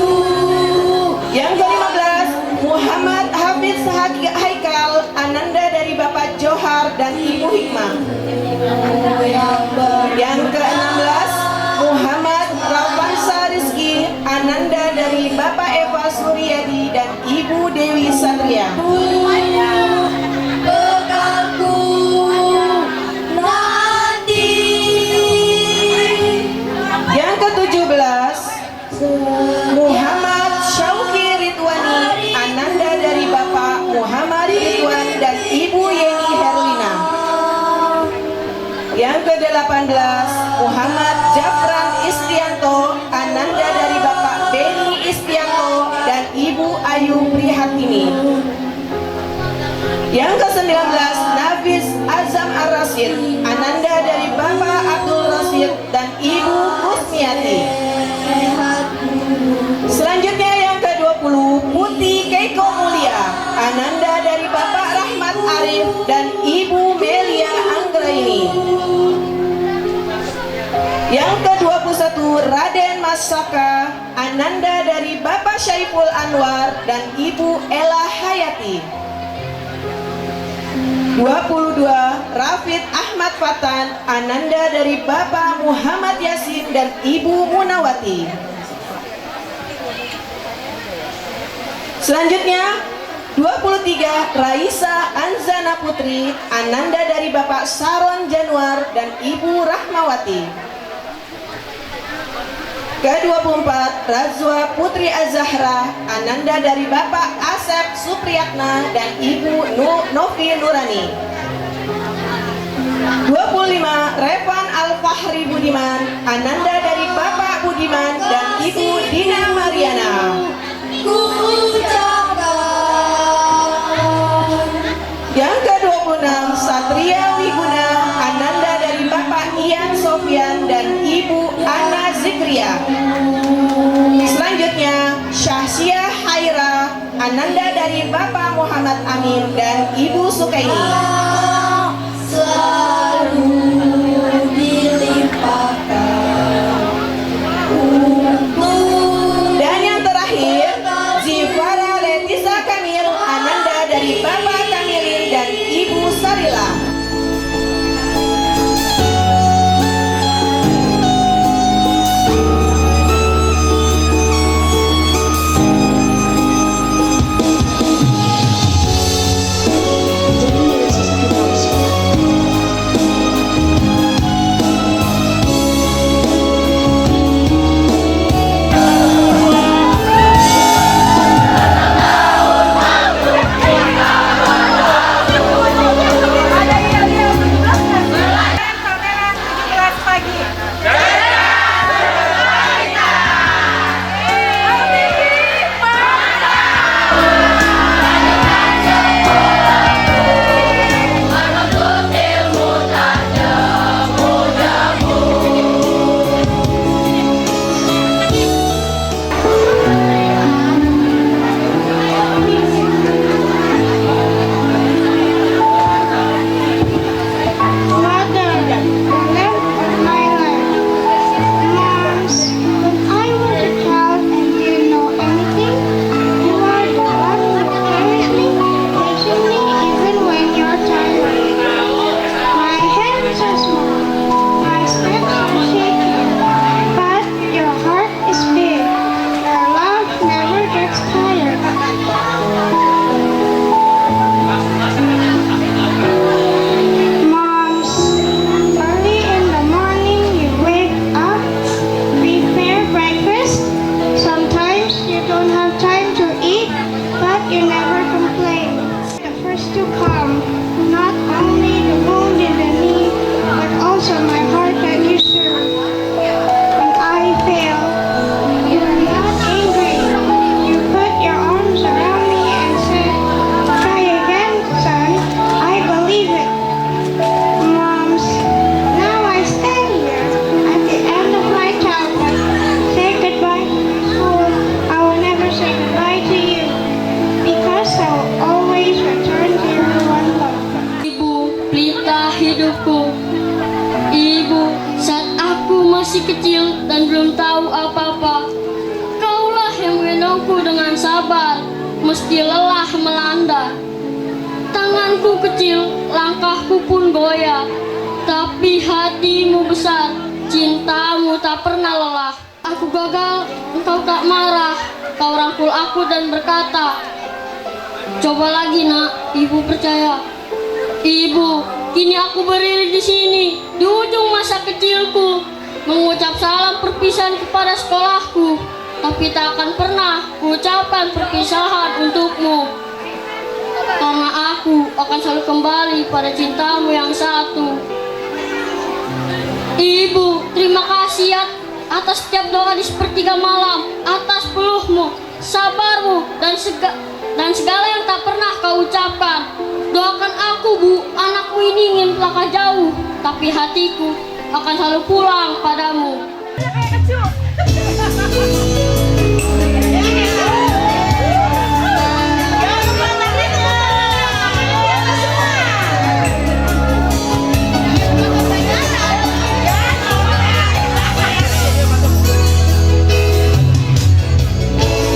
Yang ke-15, Muhammad Hafiz Haikal, Ananda dari Bapak Johar dan Ibu Hikmah. Yang ke-16, Muhammad Rafansa Rizki, Ananda dari Bapak Eva Suryadi dan Ibu Dewi Satria. Bekalku nanti. Yang ke-17, Muhammad Syauki Ridwani, Ananda dari Bapak Muhammad Ridwan dan Ibu Yeni Herlina. Yang ke-18, Muhammad Jafran Istianto, Ananda dari Bapak Beni Istianto dan Ibu Ayu Prihatini. Yang ke-19, Nafis Azam Ar-Rasyid, Ananda dari Bapak Abdul Rasyid dan Ibu Kusmiati. Selanjutnya yang ke-20, Putih Keiko Mulia, Ananda dari Bapak Rahmat Arif dan Ibu Melia Anggraini. Yang ke-21, Raden Mas Saka, Ananda dari Bapak Syaiful Anwar dan Ibu Ella Hayati. 22, Rafid Ahmad Fatan, Ananda dari Bapak Muhammad Yasin dan Ibu Munawati. Selanjutnya 23, Raisa Anzana Putri, Ananda dari Bapak Saron Januar dan Ibu Rahmawati. Ke-24, Razwa Putri Azahra, Ananda dari Bapak Asep Supriyatna dan Ibu Novi Nurani. 25, Revan Al-Fahri Budiman, Ananda dari Bapak Budiman dan Ibu Dina Mariana. Yang ke-26, Satria Wiguna, Ananda dari Bapak Ian Sofyan dan Ibu Ana Zikria. Selanjutnya, Syahsia Haira, Ananda dari Bapak Muhammad Amin dan Ibu Sukaini. Selalu dilimpahkan untuk. Dan yang terakhir, Zifara Letisa Kamil, Ananda dari Bapak Kamilin dan Ibu Sarila. shall always return to you one love. Ibu, pelita hidupku. Ibu, saat aku masih kecil dan belum tahu apa-apa, Kaulah yang menggendongku dengan sabar, meski lelah melanda. Tanganku kecil, langkahku pun goyah, tapi hatimu besar, cintamu tak pernah lelah. Aku gagal, engkau tak marah, kau rangkul aku dan berkata, coba lagi nak, ibu percaya. Ibu, kini aku berdiri di sini, di ujung masa kecilku, mengucap salam perpisahan kepada sekolahku, tapi tak akan pernah mengucapkan perpisahan untukmu. Karena aku akan selalu kembali pada cintamu yang satu. Ibu, terima kasih ya atas setiap doa di sepertiga malam, atas peluhmu, sabarmu, dan segala yang tak pernah kau ucapkan. Doakan aku, Bu, anakku ini ingin melangkah jauh, tapi hatiku akan selalu pulang padamu.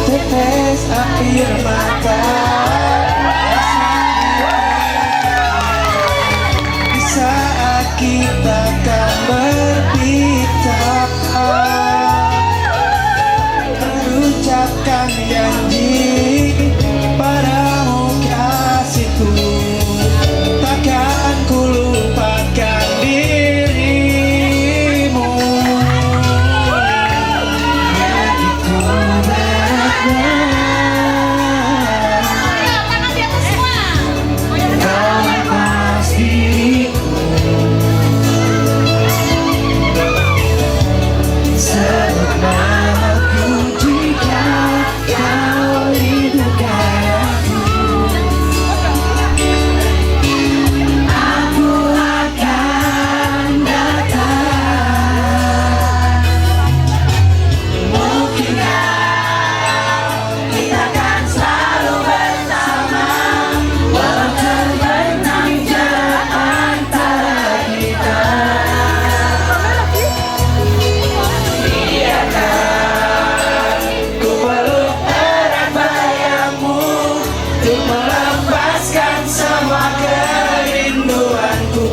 Tetes air mata di saat kita kan berpisah, merucapkan janji padamu kasihku, takkan ku lupakan dirimu. Begitu beratnya kau lepas diriku, sebut namaku jika kau rindukan aku. Aku akan datang. Mungkinkah kita akan selalu bersama, walau terbentang jarak antara kita. Biarkan ku peluk erat bayangmu untuk melepaskan semua kerinduanku.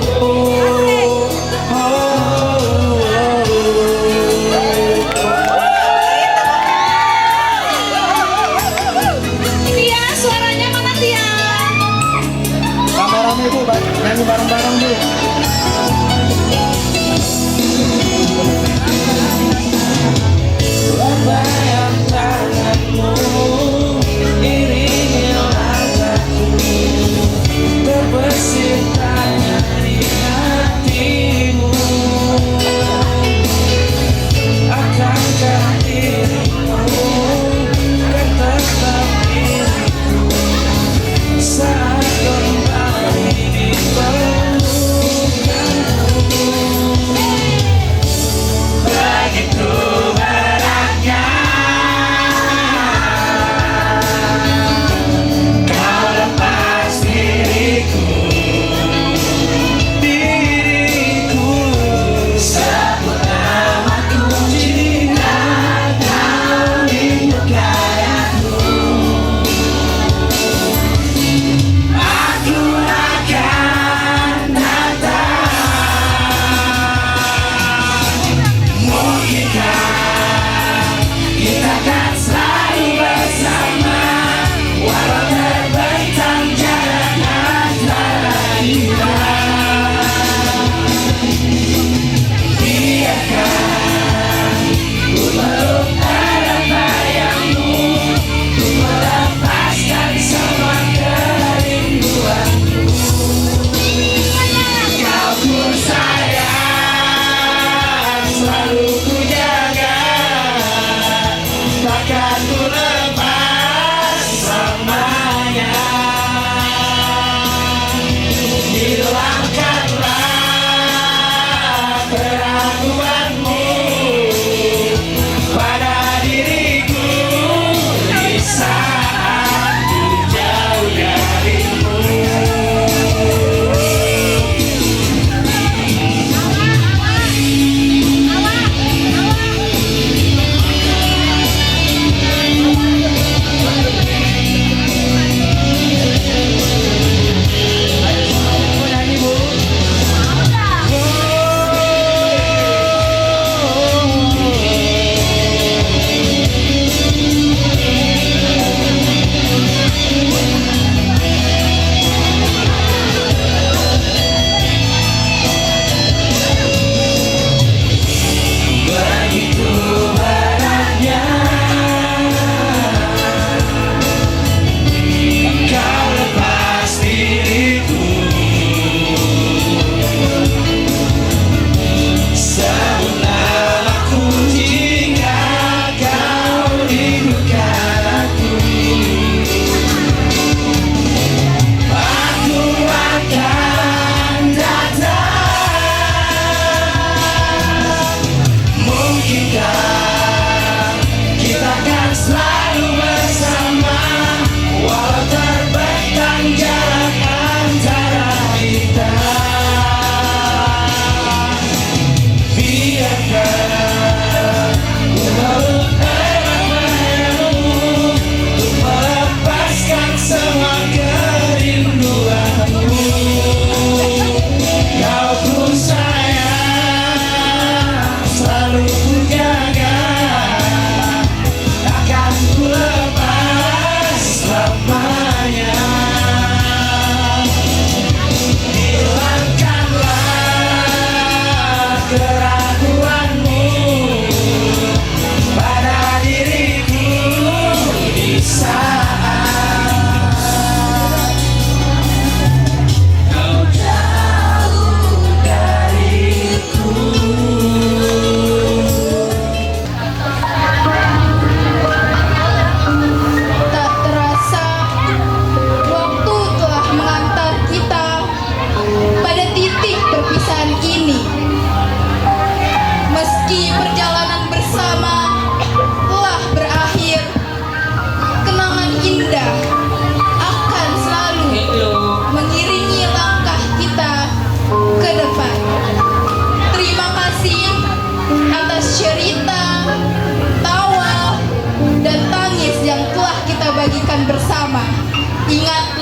Tia, suaranya mana Tia? Rame-rame Bu, nyanyi bareng-bareng Bu. Lembayang tanganmu iringi langkahku, terbesit tanya di hatimu. Akankah dirimu kan tetap diriku saat kembali diperlukanku? Begitu beratnya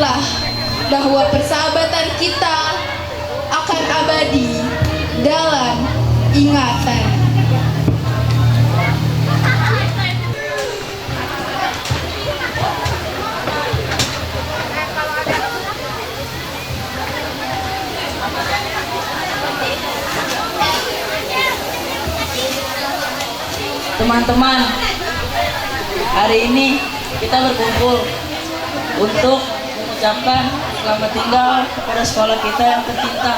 Ingatlah bahwa persahabatan kita akan abadi dalam ingatan. Teman-teman, hari ini kita berkumpul untuk mengucapkan selamat tinggal kepada sekolah kita yang tercinta.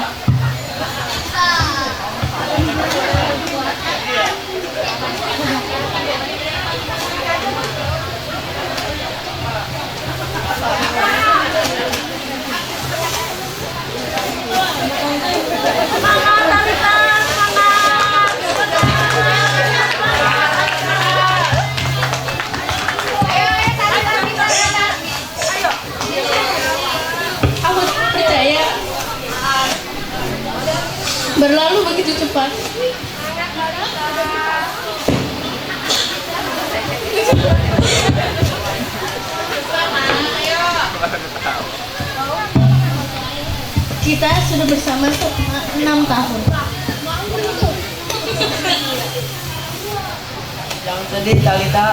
Aku percaya berlalu begitu cepat. Kita sudah bersama 6 tahun. Jangan sedih, Talita.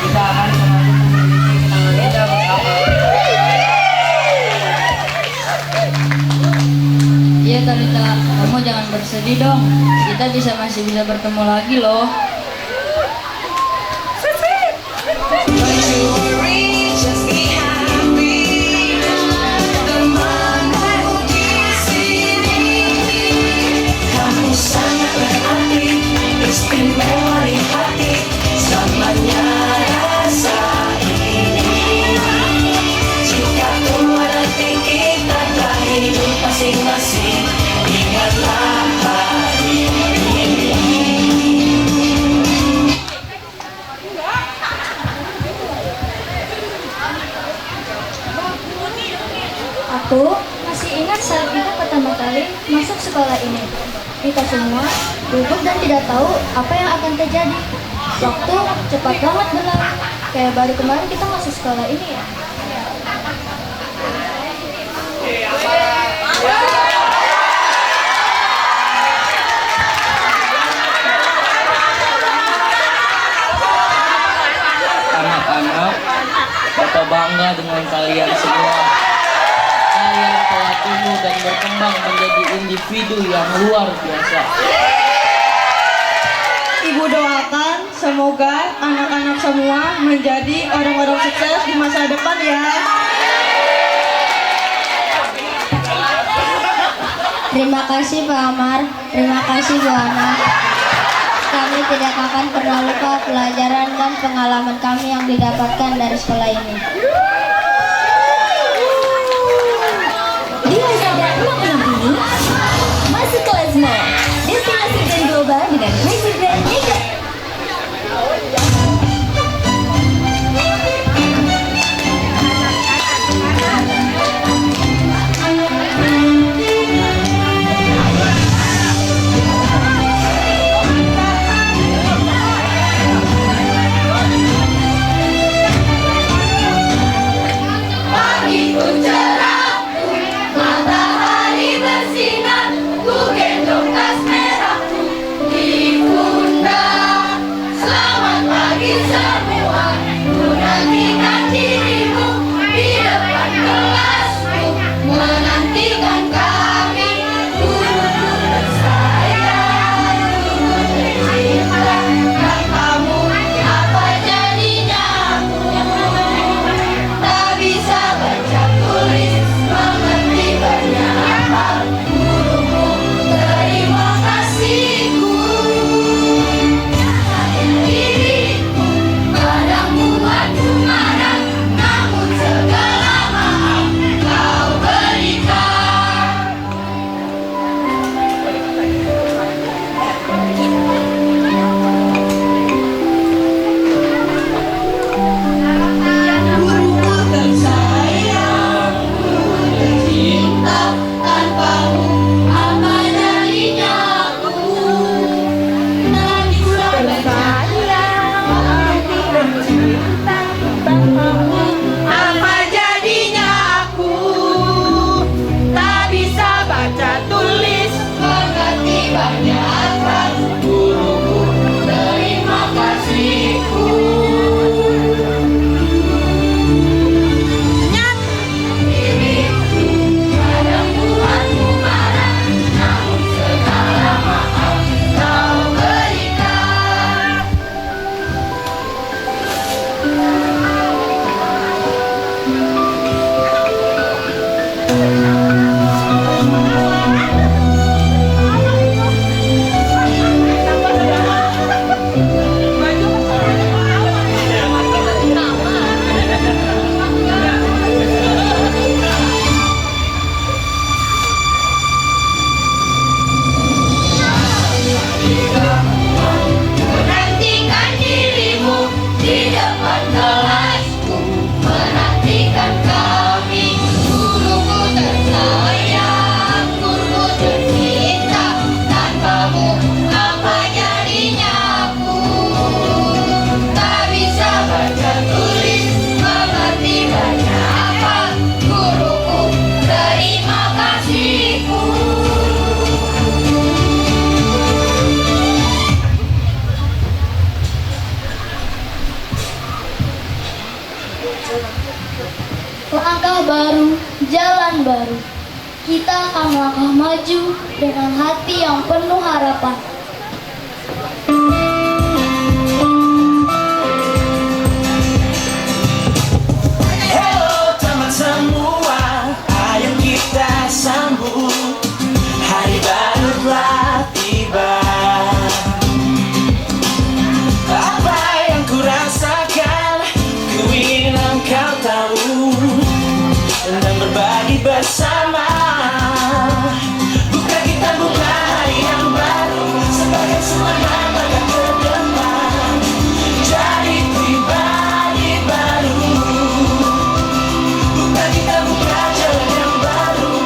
Kita akan semakin memiliki kenangan indah bersama. Iya Talita, kamu jangan bersedih dong. Kita masih bisa bertemu lagi loh. Aku masih ingat saat kita pertama kali masuk sekolah ini. Kita semua duduk dan tidak tahu apa yang akan terjadi. Waktu cepat banget berlalu. Kayak baru kemarin kita masuk sekolah ini ya. Anak-anak, Bapak bangga dengan kalian semua. Kalian telah tumbuh dan berkembang menjadi individu yang luar biasa. Ibu doakan semoga anak-anak semua menjadi orang-orang sukses di masa depan ya. Terima kasih Pak Amar, terima kasih Bu Ana. Kami tidak akan pernah lupa pelajaran dan pengalaman kami yang didapatkan dari sekolah ini. Di Lazada 66 ini, masuk kelas mall. Destinasi brand global dengan crazy brand Nika. jalan baru. Kita akan melangkah maju dengan hati yang penuh harapan. Hello teman semua, ayo kita sambut hari baru telah tiba. Apa yang ku rasakan, ku ingin engkau tahu dan berbagi bersama. Bukan kita buka hari yang baru sebagai semangat agar ke depan, jadi pribadi baru. Bukan kita buka jalan yang baru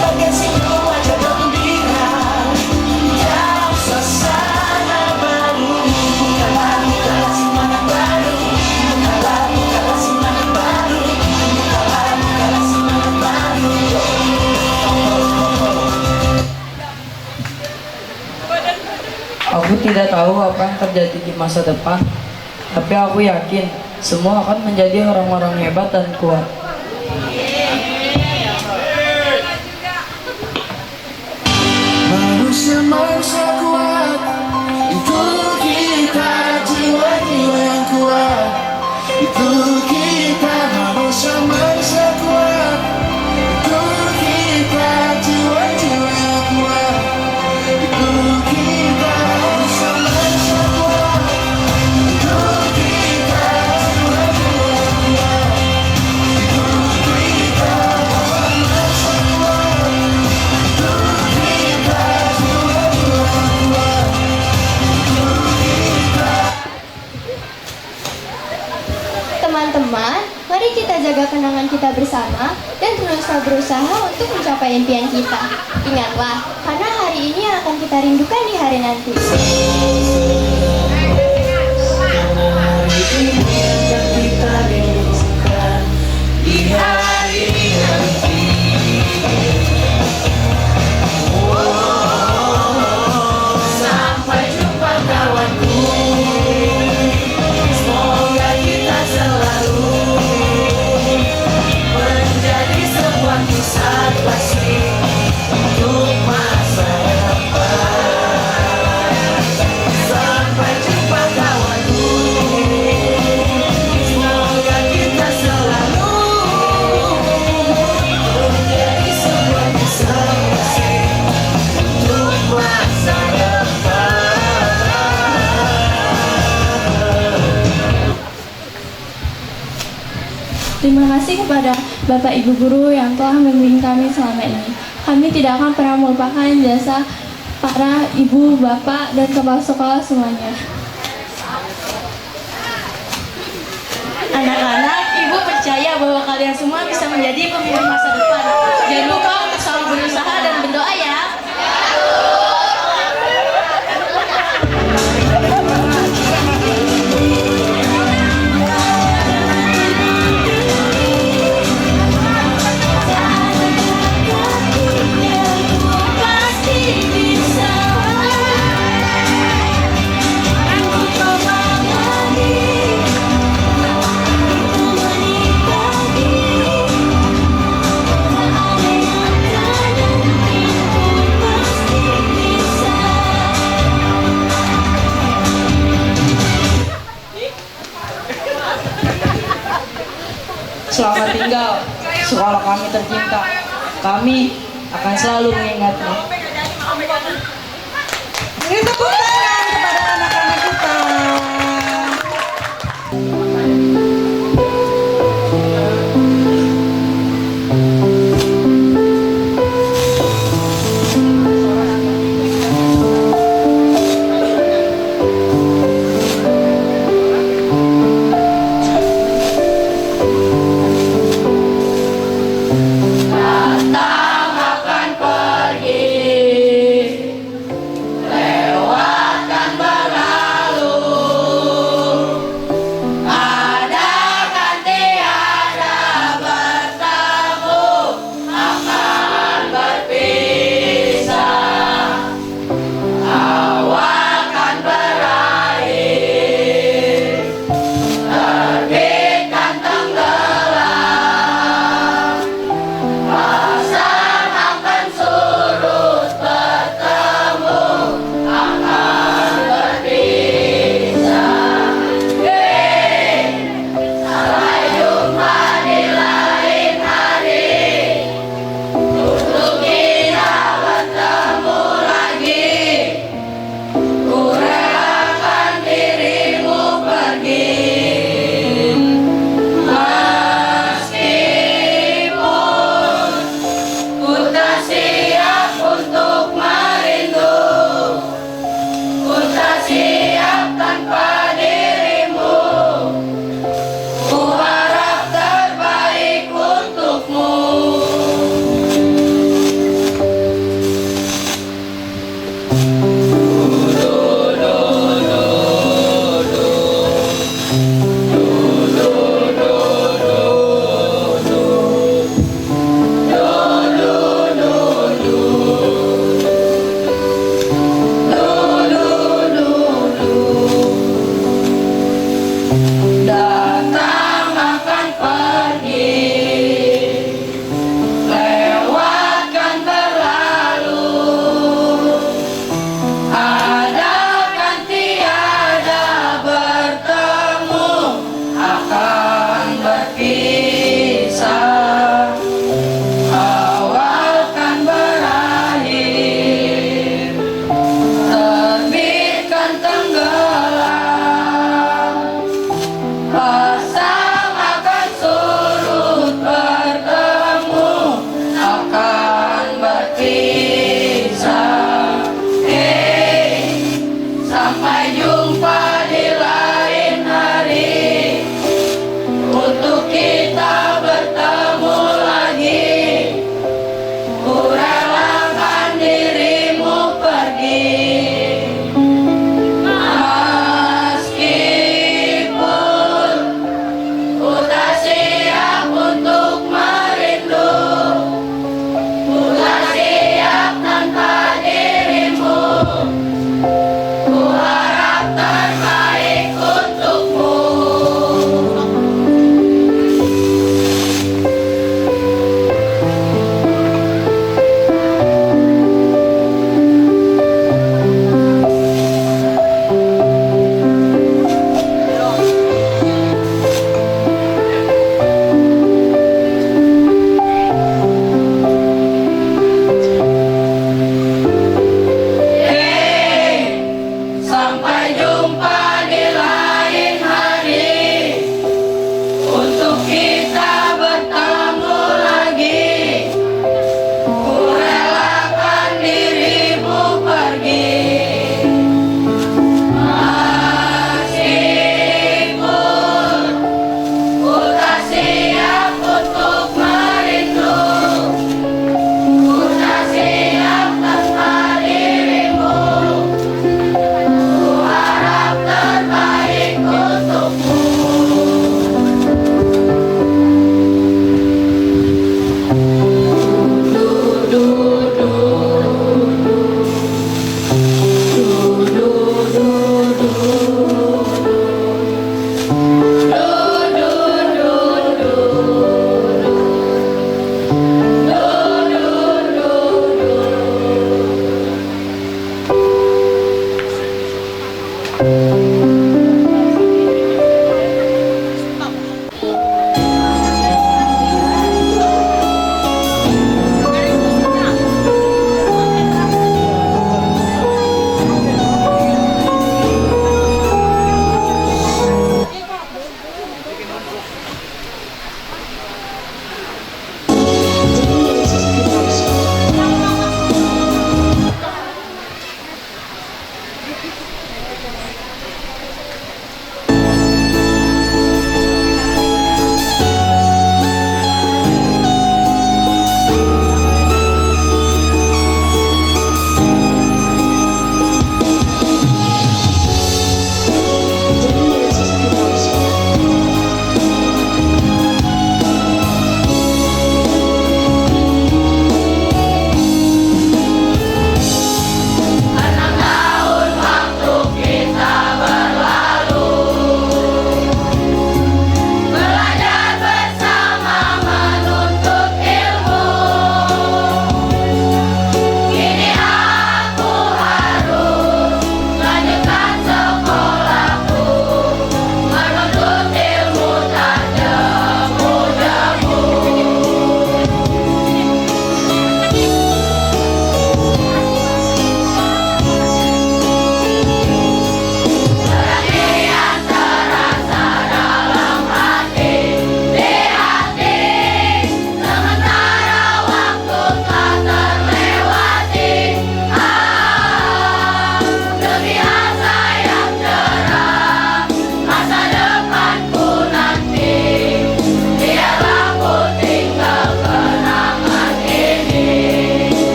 bagai situ wajah gembira dalam suasana baru. Bukalah semangat baru, bukalah semangat baru, bukalah semangat baru. Aku tidak tahu apa yang terjadi di masa depan, tapi aku yakin semua akan menjadi orang-orang hebat dan kuat. Manusia kuat, itu kita, jiwa-jiwa yang kuat. Itu kita, manusia kuat. Itu kita, jiwa-jiwa yang kuat. Itu kita, manusia kuat. Itu kita, jiwa-jiwa yang kuat. Itu kita, manusia kuat. Itu kita, jiwa-jiwa yang kuat. Teman-teman, mari kita jaga kenangan kita bersama dan terus berusaha untuk mencapai impian kita. Ingatlah, karena hari ini yang akan kita rindukan di hari nanti. Hari ini yang kita rindukan di hari nanti. Sampai jumpa kawanku. Semoga kita selalu menjadi sebuah kisah klasik untuk masa depan. Sampai jumpa kawanku. Semoga kita selalu menjadi sebuah kisah klasik untuk masa depan. Terima kasih kepada Bapak Ibu Guru yang telah membimbing kami selama ini. Kami tidak akan pernah melupakan jasa para ibu, bapak, dan kepala sekolah semuanya. Anak-anak, ibu percaya bahwa kalian semua bisa menjadi pemimpin masa depan. Jangan lupa untuk selalu berusaha dan berdoa ya. Selamat tinggal, sekolah kami tercinta. Kami akan selalu mengingatmu. Ini tepuk tangan.